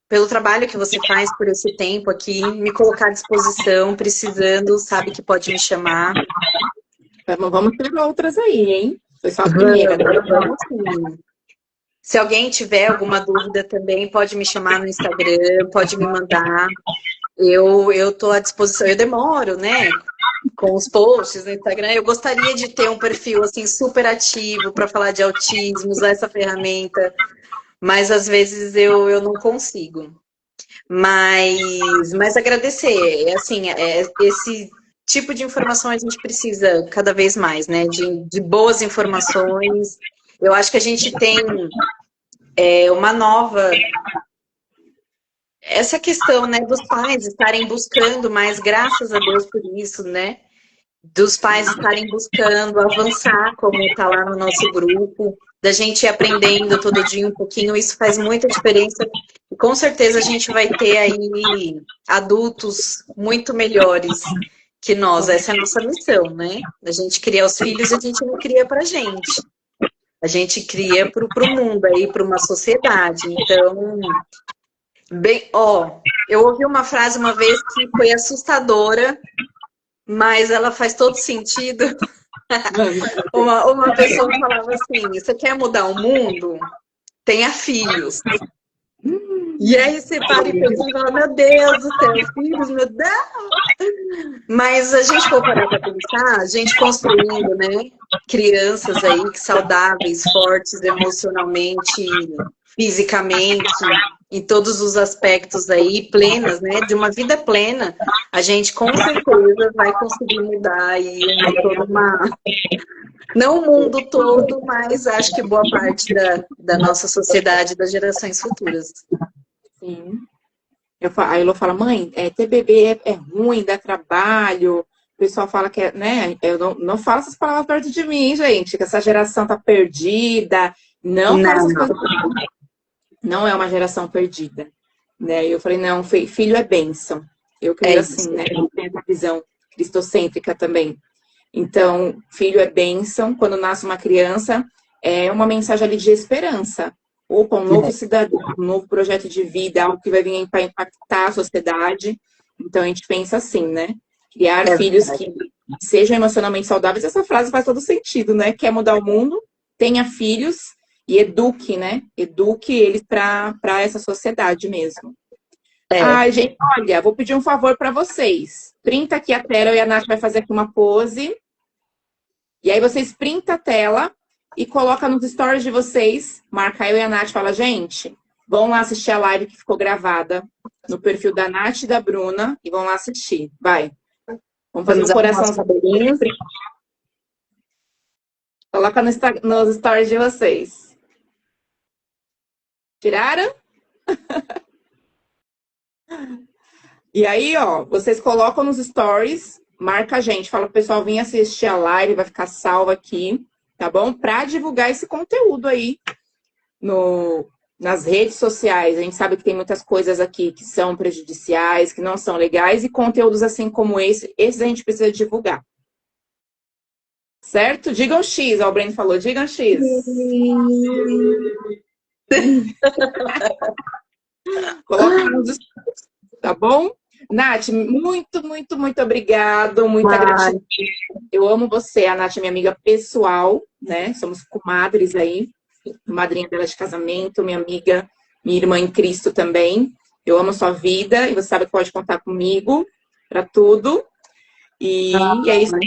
pelo trabalho que você faz, por esse tempo aqui, me colocar à disposição, precisando, sabe que pode me chamar. Vamos ter outras aí, hein? Foi só a primeira. Vamos sim. Se alguém tiver alguma dúvida também, pode me chamar no Instagram, pode me mandar. Eu tô à disposição. Eu demoro, né? Com os posts no Instagram. Eu gostaria de ter um perfil assim super ativo para falar de autismo, usar essa ferramenta, mas às vezes eu não consigo. Mas agradecer, assim, esse tipo de informação a gente precisa cada vez mais, né? De boas informações. Eu acho que a gente tem uma nova... Essa questão, né, dos pais estarem buscando mais, graças a Deus por isso, né? Dos pais estarem buscando avançar, como está lá no nosso grupo, da gente ir aprendendo todo dia um pouquinho, isso faz muita diferença. E com certeza a gente vai ter aí adultos muito melhores que nós. Essa é a nossa missão, né? A gente cria os filhos, a gente não cria pra gente. A gente cria pro mundo aí, para uma sociedade. Então, bem, eu ouvi uma frase uma vez que foi assustadora, mas ela faz todo sentido. Uma pessoa falava assim: você quer mudar o mundo? Tenha filhos. E aí você para e pensa e fala: meu Deus do céu, filhos, meu Deus! Mas a gente for parar para pensar, a gente construindo, né? Crianças aí saudáveis, fortes emocionalmente, fisicamente, em todos os aspectos aí, plenas, né? De uma vida plena, a gente com certeza vai conseguir mudar aí não o mundo todo, mas acho que boa parte da nossa sociedade, das gerações futuras. Sim. A Elô fala: mãe, ter bebê é ruim, dá trabalho. O pessoal fala que né? Eu não falo essas palavras perto de mim, gente, que essa geração tá perdida. Não. Não é uma geração perdida, né? Eu falei: não, filho é bênção. Eu creio assim, né? Eu tenho essa visão cristocêntrica também. Então, filho é bênção. Quando nasce uma criança, é uma mensagem ali de esperança. Opa, um novo cidadão, um novo projeto de vida, algo que vai vir para impactar a sociedade. Então, a gente pensa assim, né? Criar filhos que sejam emocionalmente saudáveis. Essa frase faz todo sentido, né? Quer mudar o mundo, tenha filhos e eduque, né? Eduque eles para essa sociedade mesmo. Ai, gente, olha, vou pedir um favor para vocês. Printa aqui a tela, eu e a Nath vai fazer aqui uma pose. E aí vocês printam a tela e colocam nos stories de vocês. Marca eu e a Nath, fala: gente, vão lá assistir a live que ficou gravada no perfil da Nath e da Bruna e vão lá assistir. Vai. Vamos fazer um coraçãozinho. Coloca nos stories de vocês. Tiraram? E aí, vocês colocam nos stories, marca a gente, fala pro pessoal vir assistir a live, vai ficar salvo aqui, tá bom? Pra divulgar esse conteúdo aí nas redes sociais. A gente sabe que tem muitas coisas aqui que são prejudiciais, que não são legais, e conteúdos assim como esses a gente precisa divulgar. Certo? Digam X, o Breno falou, digam X. Coloca nos stories, tá bom? Nath, muito, muito, muito obrigado, muita gratidão. Eu amo você, a Nath é minha amiga pessoal, né? Somos comadres aí, madrinha dela de casamento, minha amiga, minha irmã em Cristo também. Eu amo sua vida e você sabe que pode contar comigo para tudo. E é isso aí.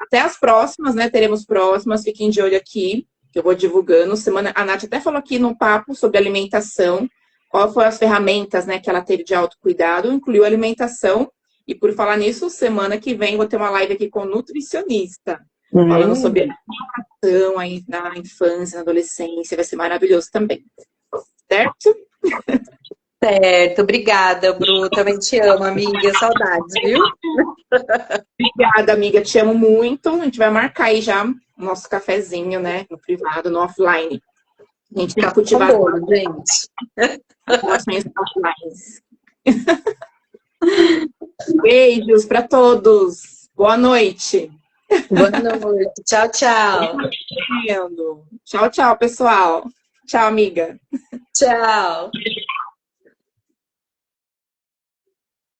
até as próximas, né? Teremos próximas, fiquem de olho aqui, que eu vou divulgando. Semana, a Nath até falou aqui no papo sobre alimentação, qual foram as ferramentas, né, que ela teve de autocuidado, incluiu alimentação. E por falar nisso, semana que vem vou ter uma live aqui com nutricionista, falando sobre alimentação aí na infância, na adolescência, vai ser maravilhoso também. Certo? Certo, obrigada, Bru. Também te amo, amiga. Saudades, viu? Obrigada, amiga. Te amo muito. A gente vai marcar aí já o nosso cafezinho, né? No privado, no offline. A gente tem que cultivar gente. relações offline. Beijos para todos. Boa noite. Boa noite. Tchau, tchau. Tchau, tchau, pessoal. Tchau, amiga. Tchau.